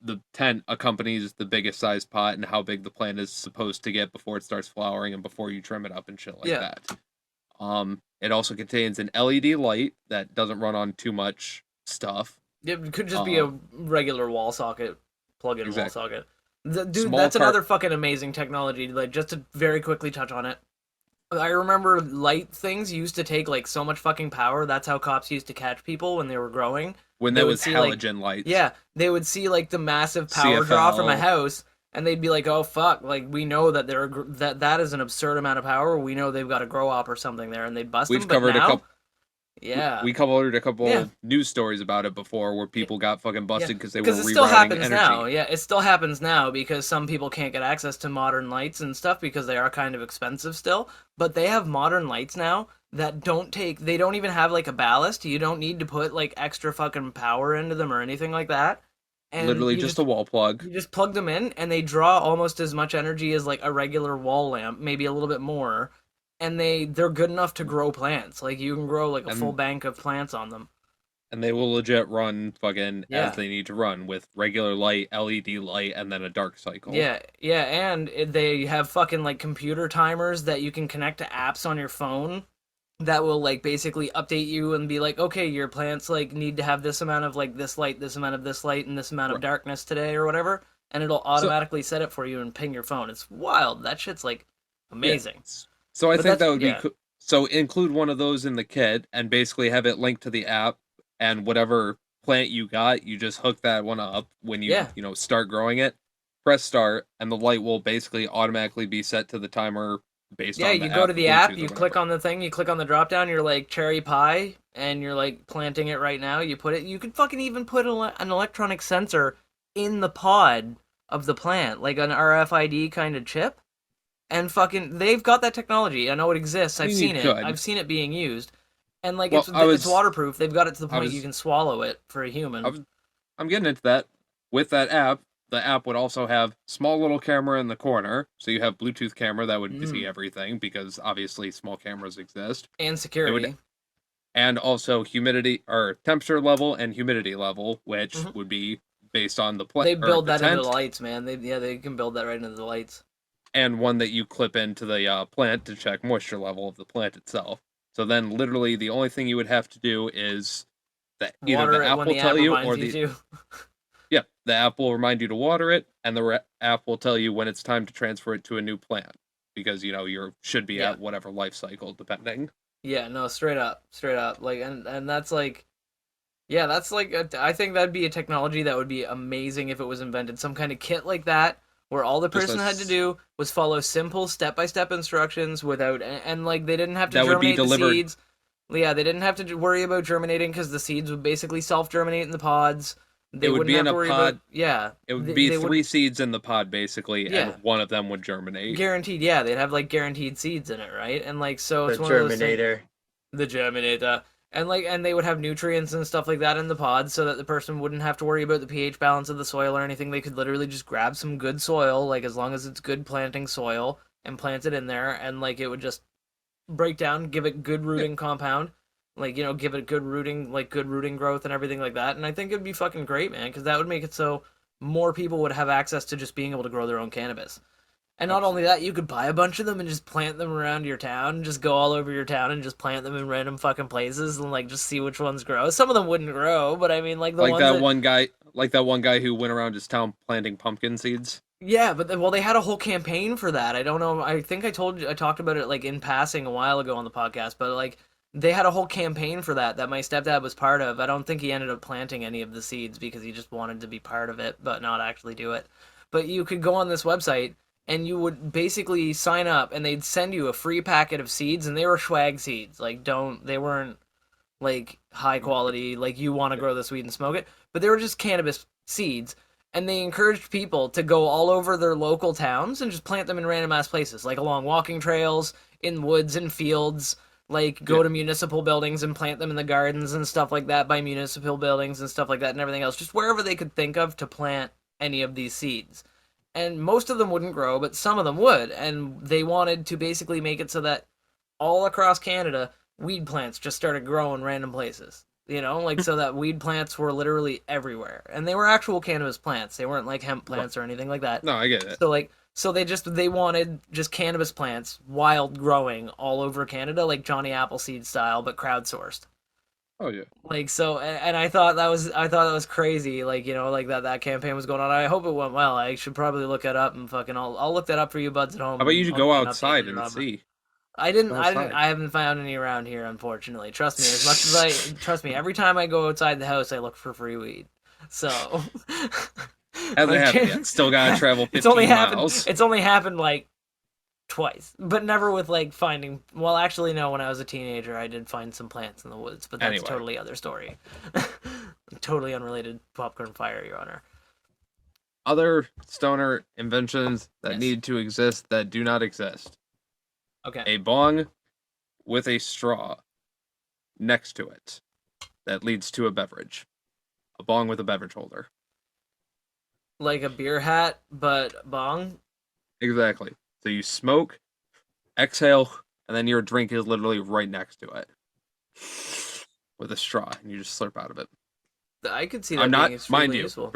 the tent accompanies the biggest size pot and how big the plant is supposed to get before it starts flowering and before you trim it up and shit like Yeah. that. It also contains an LED light that doesn't run on too much stuff. It could just be a regular wall socket, plug-in Exactly. wall socket. Dude, Small that's car- another fucking amazing technology. Like, just to very quickly touch on it. I remember light things used to take like so much fucking power. That's how cops used to catch people when they were growing. When They that would was see, like- halogen lights. Yeah, they would see like the massive power draw from a CFL. house, and they'd be like, "Oh fuck!" Like we know that that is an absurd amount of power. We know they've got a grow op or something there, and they bust We've them. But covered now, a couple. yeah, We covered a couple Yeah. news stories about it before where people got fucking busted because they were because rerouting it still happens energy. now. Yeah, it still happens now because some people can't get access to modern lights and stuff because they are kind of expensive still. But they have modern lights now that they don't even have like a ballast. You don't need to put like extra fucking power into them or anything like that. And Literally you just a wall plug. you just plug them in and they draw almost as much energy as like a regular wall lamp, maybe a little bit more. And they're good enough to grow plants. Like you can grow like a And- full bank of plants on them. And they will legit run fucking Yeah. as they need to run with regular light, LED light, and then a dark cycle. Yeah, and they have fucking like computer timers that you can connect to apps on your phone that will like basically update you and be like, okay, your plants like need to have this amount of like this light, this amount of this light, and this amount of Right. darkness today or whatever, and it'll So automatically set it for you and ping your phone. It's wild. That shit's like yeah. amazing. So I But think that's that would be yeah. so include one of those in the kit and basically have it linked to the app, and whatever plant you got, you just hook that one up when Yeah. you know start growing it. Press start, and the light will basically automatically be set to the timer based Yeah, on the you go app, to the the app, Bluetooth or you click whatever. on the thing, you click on the drop down, you're like cherry pie, and you're like planting it right now. You put it, you could fucking even put an electronic sensor in the pod of the plant, like an RFID kind of chip. And fucking, they've got that technology. I know it exists. I I've mean, you seen it. could. I've seen it being used, and like Well, it's waterproof. They've got it to the I point you was, can swallow it for a I human. was, I'm getting into that. With that app, the app would also have small little camera in the corner, so you have Bluetooth camera that would see Mm. everything because obviously small cameras exist. And It would, security. and also humidity or temperature level and humidity level, which Hmm. would be based on the They or build the that into the tent, lights, man. They can build that right into the lights. and one that you clip into the plant to check moisture level of the plant itself. So then, literally, the only thing you would have to do is that either Water the it app when will the app tell you, reminds or you the to. yeah, the app will remind you to water it, and the app will tell you when it's time to transfer it to a new plant because you know you should be Yeah. at whatever life cycle depending. Yeah, no, straight up. Like, and that's like, yeah, that's like, I think that'd be a technology that would be amazing if it was invented. Some kind of kit like that, where all the Just person had to as do was follow simple step-by-step instructions without, and like they didn't have to that would be germinate the delivered. seeds. Yeah, they didn't have to worry about germinating because the seeds would basically self-germinate in the pods. It They would wouldn't be have in to a worry about, pod. yeah, It would be they would, three seeds in the pod basically, yeah, and one of them would germinate. guaranteed. Yeah, they'd have like guaranteed seeds in it, right? And like, so The it's one of those things. Terminator. The Germinator. And like, and they would have nutrients and stuff like that in the pods so that the person wouldn't have to worry about the pH balance of the soil or anything. They could literally just grab some good soil, like as long as it's good planting soil, and plant it in there, and like it would just break down, give it good Yeah, rooting compound, like, you know, give it good rooting, like good rooting growth and everything like that. And I think it'd be fucking great, man, because that would make it so more people would have access to just being able to grow their own cannabis. And not only absolutely. that, you could buy a bunch of them and just plant them around your town. Just go all over your town and just plant them in random fucking places and like just see which ones grow. Some of them wouldn't grow, but I mean like the ones that Like that one guy who went around his town planting pumpkin seeds. yeah, but well they had a whole campaign for that. I don't know. I think I talked about it like in passing a while ago on the podcast, but like they had a whole campaign for that my stepdad was part of. I don't think he ended up planting any of the seeds because he just wanted to be part of it but not actually do it. But you could go on this website and you would basically sign up and they'd send you a free packet of seeds and they were swag seeds. Like don't they weren't like high quality like you want to Yeah. grow this weed and smoke it, but they were just cannabis seeds and they encouraged people to go all over their local towns and just plant them in random ass places like along walking trails, in woods and fields, like go Yeah. to municipal buildings and plant them in the gardens and stuff like that by municipal buildings and stuff like that and everything else just wherever they could think of to plant any of these seeds and most of them wouldn't grow, but some of them would. And they wanted to basically make it so that all across Canada, weed plants just started growing random places. You know, like so that weed plants were literally everywhere, and they were actual cannabis plants. They weren't like hemp Right. plants or anything like that. No, I get it. So like, so they wanted just cannabis plants, wild growing all over Canada, like Johnny Appleseed style, but crowdsourced. Oh yeah. Like so, and I thought that was crazy. Like you know, like that campaign was going on. I hope it went well. I should probably look it up and fucking I'll look that up for you buds at home. How about you And should I'll go give you an update outside later and on. see? Go I didn't outside. I haven't found any around here, unfortunately. Trust me, as much as I trust me, every time I go outside the house, I look for free weed. So Hasn't like, happened yet. Still gotta travel it's only 15 happened. miles. It's only happened like twice, but never with like finding. Well, actually, no. When I was a teenager, I did find some plants in the woods, but that's Anyway. a totally other story. Totally unrelated popcorn fire, Your Honor. Other stoner inventions that Yes. need to exist that do not exist. Okay. A bong with a straw next to it that leads to a beverage. A bong with a beverage holder. Like a beer hat, but bong. Exactly. So you smoke, exhale, and then your drink is literally right next to it. With a straw, and you just slurp out of it. I could see that I'm being not, extremely mind you, useful.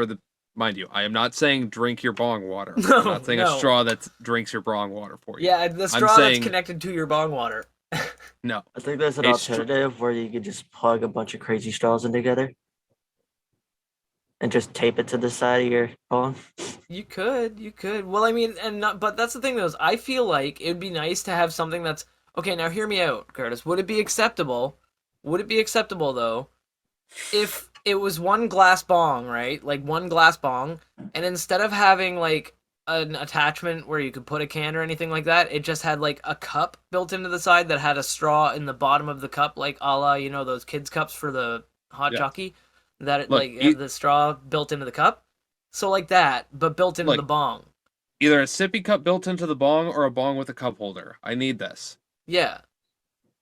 mind you, I am not saying drink your bong water. No, I'm not saying no. a straw that drinks your bong water for you. Yeah, the straw saying- that's connected to your bong water. No. I think there's an It's tr- alternative where you could just plug a bunch of crazy straws in together and just tape it to the side of your bong. You could. Well, I mean, and not, but that's the thing though. Is I feel like it'd be nice to have something that's okay. Now, hear me out, Curtis. Would it be acceptable? Would it be acceptable though, if it was one glass bong, right? Like one glass bong, and instead of having like an attachment where you could put a can or anything like that, it just had like a cup built into the side that had a straw in the bottom of the cup, like a la those kids cups for the hot Yeah. jockey, that it Look, like have the straw built into the cup. So like that, but built into Like, the bong. either a sippy cup built into the bong or a bong with a cup holder. I need this. Yeah.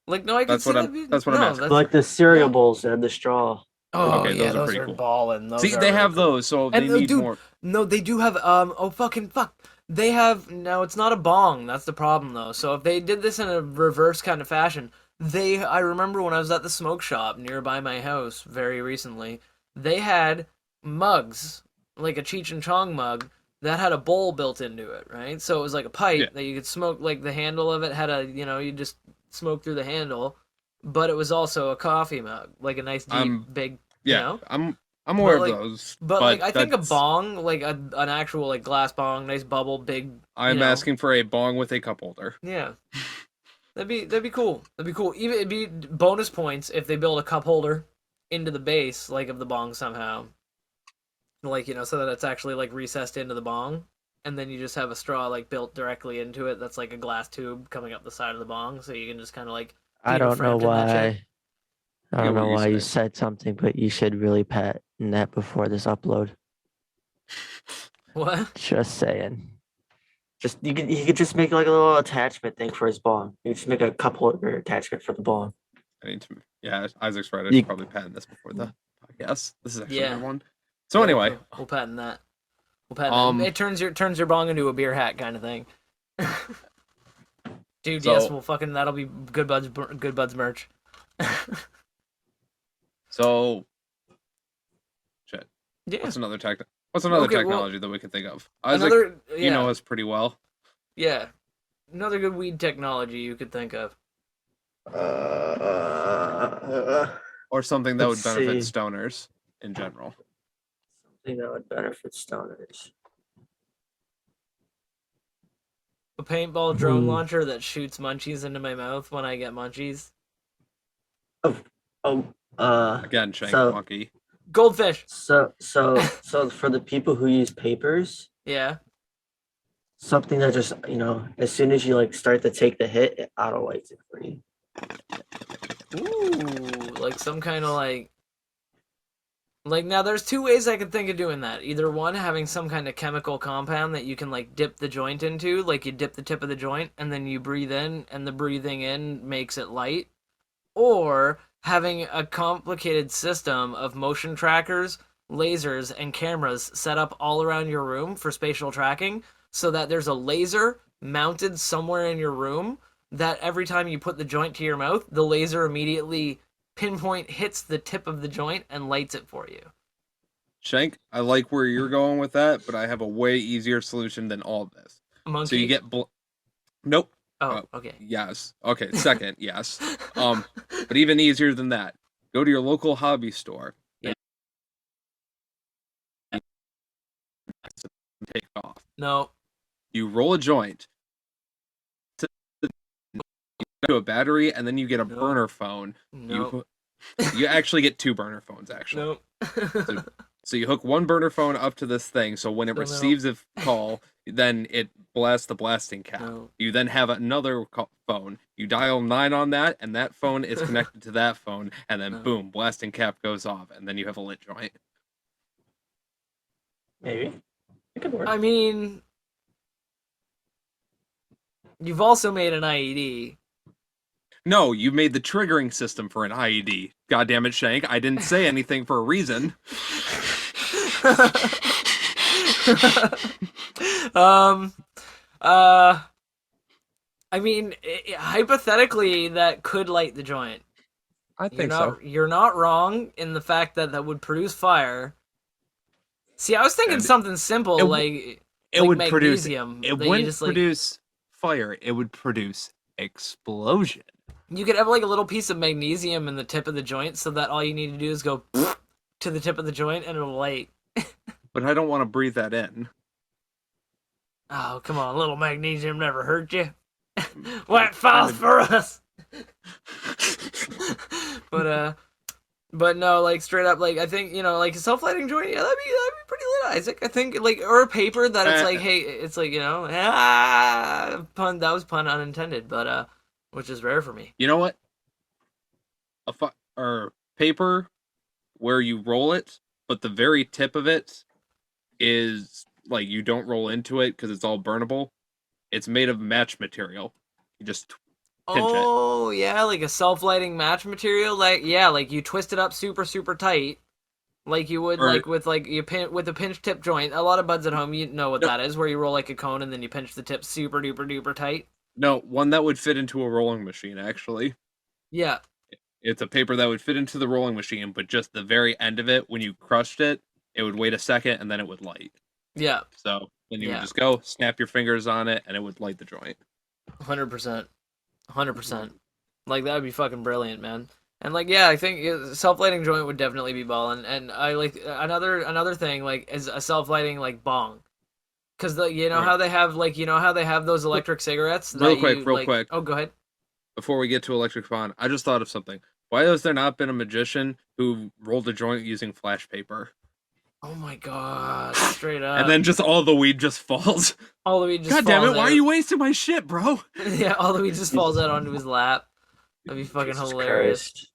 Like no, I can That's see what that. that's what I'm No, asking. that's Like the cereal yeah. bowls that had the straw. Oh Okay, yeah, those are those pretty are cool. ballin'. Those See, are they really have cool. those, so they And need dude, more. no, they do have oh fucking fuck. They have no, it's not a bong. That's the problem though. So if they did this in a reverse kind of fashion, I remember when I was at the smoke shop nearby my house very recently, they had mugs, like a Cheech and Chong mug that had a bowl built into it, right? So it was like a Yeah. pipe that you could smoke, like the handle of it had a, you just smoke through the handle, but it was also a coffee mug, like a nice deep I'm big, Yeah, I'm aware of like, those, but but like I think a that's bong, like an actual like glass bong, nice bubble, big, I'm asking for a bong with a cup holder. yeah. That'd be cool. That'd be cool. Even it'd be bonus points if they build a cup holder into the base, like of the bong somehow. Like, so that it's actually like recessed into the bong. And then you just have a straw like built directly into it that's like a glass tube coming up the side of the bong, so you can just kinda like I Peter don't know Frampton that shit. why. I Yeah, don't what know you why you say. said something, but you should really patent that before this upload. What? Just saying. Just you could just make like a little attachment thing for his bong. You just make a cup holder attachment for the bong. I need to. Yeah, Isaac's right. I You- should probably patent this before the podcast. This is actually Yeah. my one. So Yeah, anyway, we'll patent that. We'll patent that. It turns your bong into a beer hat kind of thing. Dude, So- yes, well fucking that'll be Good Buds merch. so shit. Yeah. What's another Okay, well, technology that we can think of? Isaac, Another you know us pretty well. Yeah. Another good weed technology you could think of. Or something that would Let's benefit see. stoners in general. Something that would benefit stoners. A paintball drone Hmm. launcher that shoots munchies into my mouth when I get munchies. Oh, Again, Shank so- Monkey. Goldfish. so for the people who use papers, Yeah. something that just as soon as you like start to take the hit, it auto lights it for you. Ooh, like some kind of like now there's two ways I could think of doing that. Either one, having some kind of chemical compound that you can like dip the joint into, like you dip the tip of the joint and then you breathe in and the breathing in makes it light. Or having a complicated system of motion trackers, lasers, and cameras set up all around your room for spatial tracking so that there's a laser mounted somewhere in your room that every time you put the joint to your mouth, the laser immediately pinpoint hits the tip of the joint and lights it for you. Shank, I like where you're going with that, but I have a way easier solution than all of this. A monkey? So you get Nope. Oh, okay. Yes. Okay. Second, yes. But even easier than that, go to your local hobby store. Yeah. And take off. No. You roll a joint to a battery, and then you get a No. burner phone. No. You actually get two burner phones, actually. No. So you hook one burner phone up to this thing, so when it No. receives a call, then it blasts the blasting cap. No. You then have another phone. You dial 9 on that, and that phone is connected to that phone, and then No. boom, blasting cap goes off, and then you have a lit joint. Maybe it could work. I mean, you've also made an IED. No, you made the triggering system for an IED. God damn it, Shank. I didn't say anything for a reason. I mean, hypothetically, that could light the joint. I You're not wrong in the fact that that would produce fire. See, I was thinking And something simple it like would produce. magnesium. It that you wouldn't just, like- produce fire. It would produce explosion. You could have like a little piece of magnesium in the tip of the joint, so that all you need to do is go to the tip of the joint and it'll light. But I don't want to breathe that in. Oh, come on, little magnesium never hurt you. What falls for us? But no, like straight up, like I think like a self-lighting joint, yeah, that'd be pretty lit, Isaac. I think like or a paper that it's like, hey, it's like pun that was pun unintended, but which is rare for me. You know what? Or paper where you roll it, but the very tip of it is like you don't roll into it because it's all burnable. It's made of match material. You just pinch Oh yeah, like a self-lighting match material, like like you twist it up super super tight, like you would like with like you pin with a pinch tip joint. A lot of buds at home, you know what that is, where you roll like a cone and then you pinch the tip super duper duper tight. No, one that would fit into a rolling machine, actually. Yeah. It's a paper that would fit into the rolling machine, but just the very end of it, when you crushed it, it would wait a second and then it would light. Yeah. So then you would just go, snap your fingers on it, and it would light the joint. 100%. 100%. Like, that would be fucking brilliant, man. And, like, yeah, I think self-lighting joint would definitely be ballin'. And I, like, another thing, like, is a self-lighting, like, bong. Because, you know how they have, like, those electric cigarettes? Real quick. Oh, go ahead. Before we get to electric bond, I just thought of something. Why has there not been a magician who rolled a joint using flash paper? Oh my god, straight up. And then just all the weed just falls. All the weed just God falls damn it, why out. are you wasting my shit, bro? Yeah, all the weed just falls out onto his lap. That'd be fucking Jesus hilarious. Christ.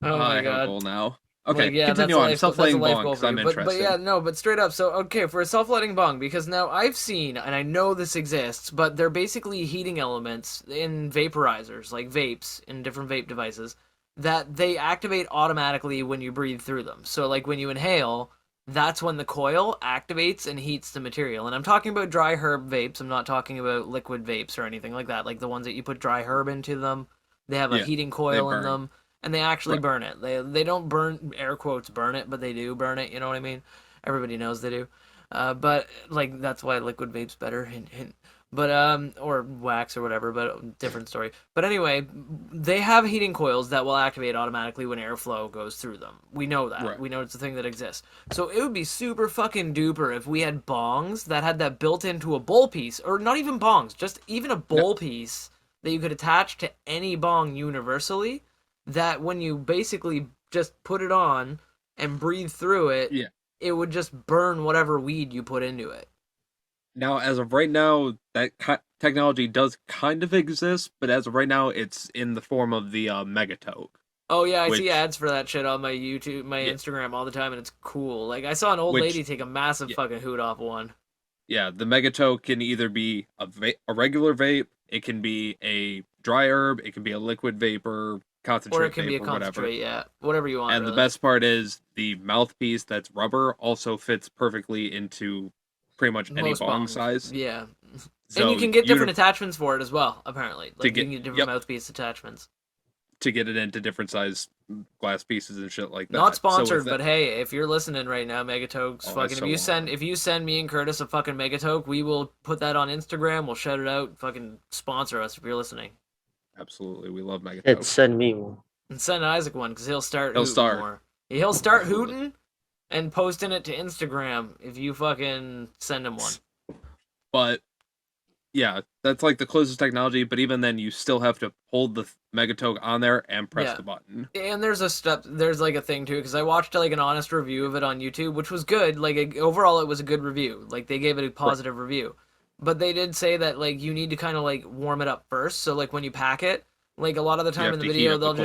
Oh my I have a god. goal now. Okay, Like, yeah, continue on. Self-lighting bong, because I'm interested. But yeah, no, but straight up, so, okay, for a self-lighting bong, because now I've seen, and I know this exists, but they're basically heating elements in vaporizers, like vapes, in different vape devices, that they activate automatically when you breathe through them. So, like, when you inhale, that's when the coil activates and heats the material. And I'm talking about dry herb vapes, I'm not talking about liquid vapes or anything like that, like the ones that you put dry herb into them, they have a heating coil in them. And they actually burn it. They don't burn, air quotes, burn it, but they do burn it, you know what I mean? Everybody knows they do. But, like, that's why liquid vape's better, hint, hint. But, or wax or whatever, but different story. But anyway, they have heating coils that will activate automatically when airflow goes through them. We know that. Right. We know it's a thing that exists. So it would be super fucking duper if we had bongs that had that built into a bowl piece, or not even bongs, just even a bowl piece that you could attach to any bong universally, that when you basically just put it on and breathe through it, it would just burn whatever weed you put into it. Now, as of right now, that technology does kind of exist, but as of right now, it's in the form of the Megatoke. Oh yeah, I see ads for that shit on my YouTube, my Instagram all the time, and it's cool. Like, I saw an old lady take a massive fucking hoot off one. Yeah, the Megatoke can either be a regular vape, it can be a dry herb, it can be a liquid vapor, concentrate, or it can be a concentrate, whatever you want. And really. the best part is the mouthpiece that's rubber also fits perfectly into pretty much any bong size. Yeah, so and you can get different attachments for it as well. Apparently, like you can get different mouthpiece attachments to get it into different size glass pieces and shit like that. Not sponsored, but hey, if you're listening right now, Megatokes, fucking if you send me and Curtis a fucking Megatoke, we will put that on Instagram. We'll shout it out. Fucking sponsor us if you're listening. Absolutely, we love Megatoke. And send me one. And send Isaac one because he'll start more. He'll start hooting and posting it to Instagram if you fucking send him one. But yeah, that's like the closest technology, but even then you still have to hold the Megatoke on there and press the button. And there's like a thing too, because I watched like an honest review of it on YouTube, which was good. Like overall it was a good review. Like they gave it a positive review. But they did say that like you need to kind of like warm it up first. So like when you pack it, like a lot of the time in the video they'll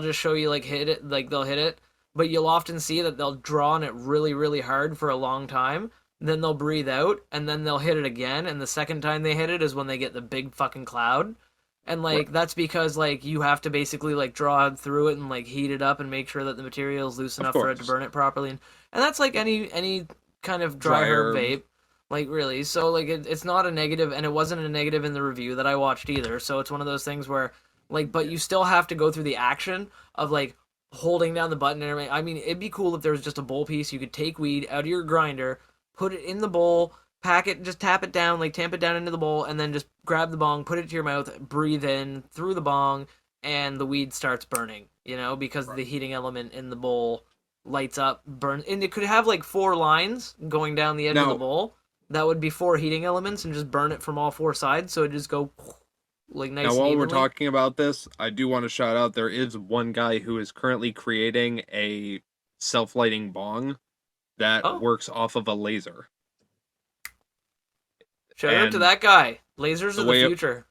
just show you like hit it, like they'll hit it, but you'll often see that they'll draw on it really really hard for a long time. Then they'll breathe out, and then they'll hit it again, and the second time they hit it is when they get the big fucking cloud. And, like, that's because, like, you have to basically, like, draw through it and, like, heat it up and make sure that the material is loose enough for it to burn it properly. And that's, like, any kind of dry herb vape. Like, really. So, like, it's not a negative, and it wasn't a negative in the review that I watched either. So it's one of those things where, like, but you still have to go through the action of, like, holding down the button and everything. I mean, it'd be cool if there was just a bowl piece. You could take weed out of your grinder, put it in the bowl, pack it, just tap it down, like tamp it down into the bowl, and then just grab the bong, put it to your mouth, breathe in through the bong, and the weed starts burning, you know, because the heating element in the bowl lights up, burn, and it could have like 4 lines going down the edge of the bowl. That would be 4 heating elements and just burn it from all 4 sides, so it just go like nice Now, and while evenly. we're talking about this, I do want to shout out there is one guy who is currently creating a self-lighting bong that works off of a laser. Shout out to that guy. Lasers are the future.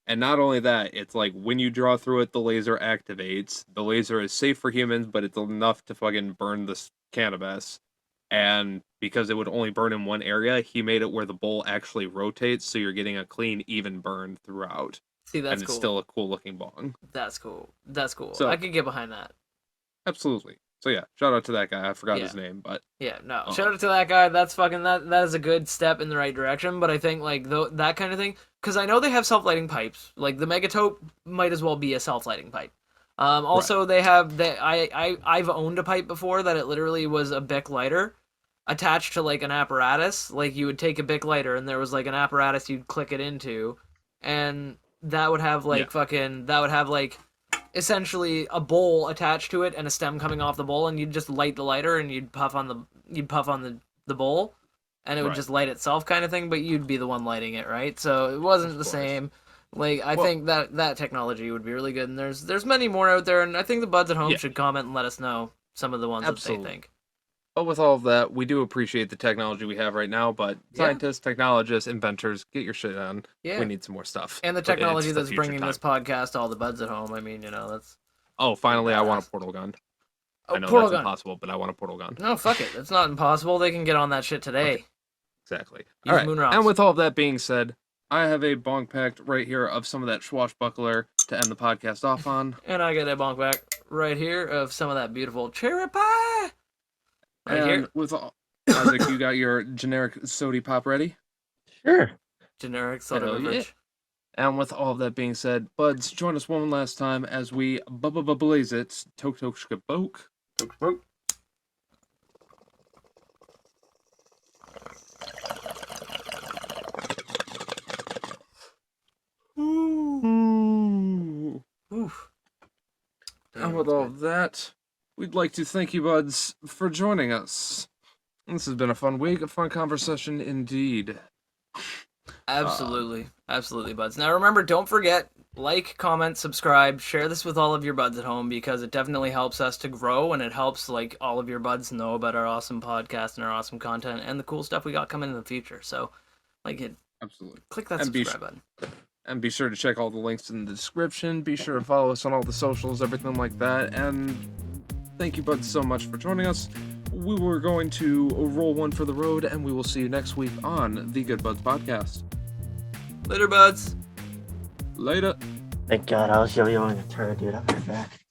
And not only that, it's like when you draw through it, the laser activates. The laser is safe for humans, but it's enough to fucking burn this cannabis. And because it would only burn in one area, he made it where the bowl actually rotates, so you're getting a clean, even burn throughout. See, that's and it's cool. still a cool looking bong. That's cool. That's cool. So, I could get behind that. Absolutely. So yeah, shout out to that guy. I forgot his name, but yeah, no, shout out to that guy. That's fucking that is a good step in the right direction. But I think like that kind of thing, because I know they have self-lighting pipes. Like the Megatope might as well be a self-lighting pipe. Also, they have I've owned a pipe before that it literally was a Bic lighter attached to like an apparatus. Like you would take a Bic lighter and there was like an apparatus you'd click it into, and that would have like essentially a bowl attached to it and a stem coming off the bowl, and you'd just light the lighter and you'd puff on the bowl, and it would just light itself, kind of thing. But you'd be the one lighting it, right? So it wasn't the same. Like I think that technology would be really good, and there's many more out there, and I think the buds at home should comment and let us know some of the ones that they think. But with all of that, we do appreciate the technology we have right now, but scientists, technologists, inventors, get your shit on. Yeah. We need some more stuff. And the technology that's bringing this podcast to all the buds at home. I mean, you know, that's... Oh, finally, I want a portal gun. I know that's impossible, but I want a portal gun. No, fuck it. It's not impossible. They can get on that shit today. Okay. Exactly. Use all right. moon rocks. And with all of that being said, I have a bong packed right here of some of that Swashbuckler to end the podcast off on. And I got a bonk back right here of some of that beautiful cherry pie. Right and here. with all, Isaac, you got your generic sody pop ready? Sure. Generic soda beverage. And with all of that being said, buds, join us one last time as we blaze it. Tok tok shkaboke. Tok tok. Ooh. Oof. And with all of that, we'd like to thank you, buds, for joining us. This has been a fun week, a fun conversation indeed. Absolutely. Absolutely, buds. Now remember, don't forget, like, comment, subscribe, share this with all of your buds at home, because it definitely helps us to grow, and it helps like all of your buds know about our awesome podcast and our awesome content and the cool stuff we got coming in the future. So, like, absolutely, click that subscribe button. And be sure to check all the links in the description. Be sure to follow us on all the socials, everything like that. And thank you, buds, so much for joining us. We were going to roll one for the road, and we will see you next week on the Good Buds Podcast. Later, buds. Later. Thank God I was yo-yoing a turd, dude. I'll be right back.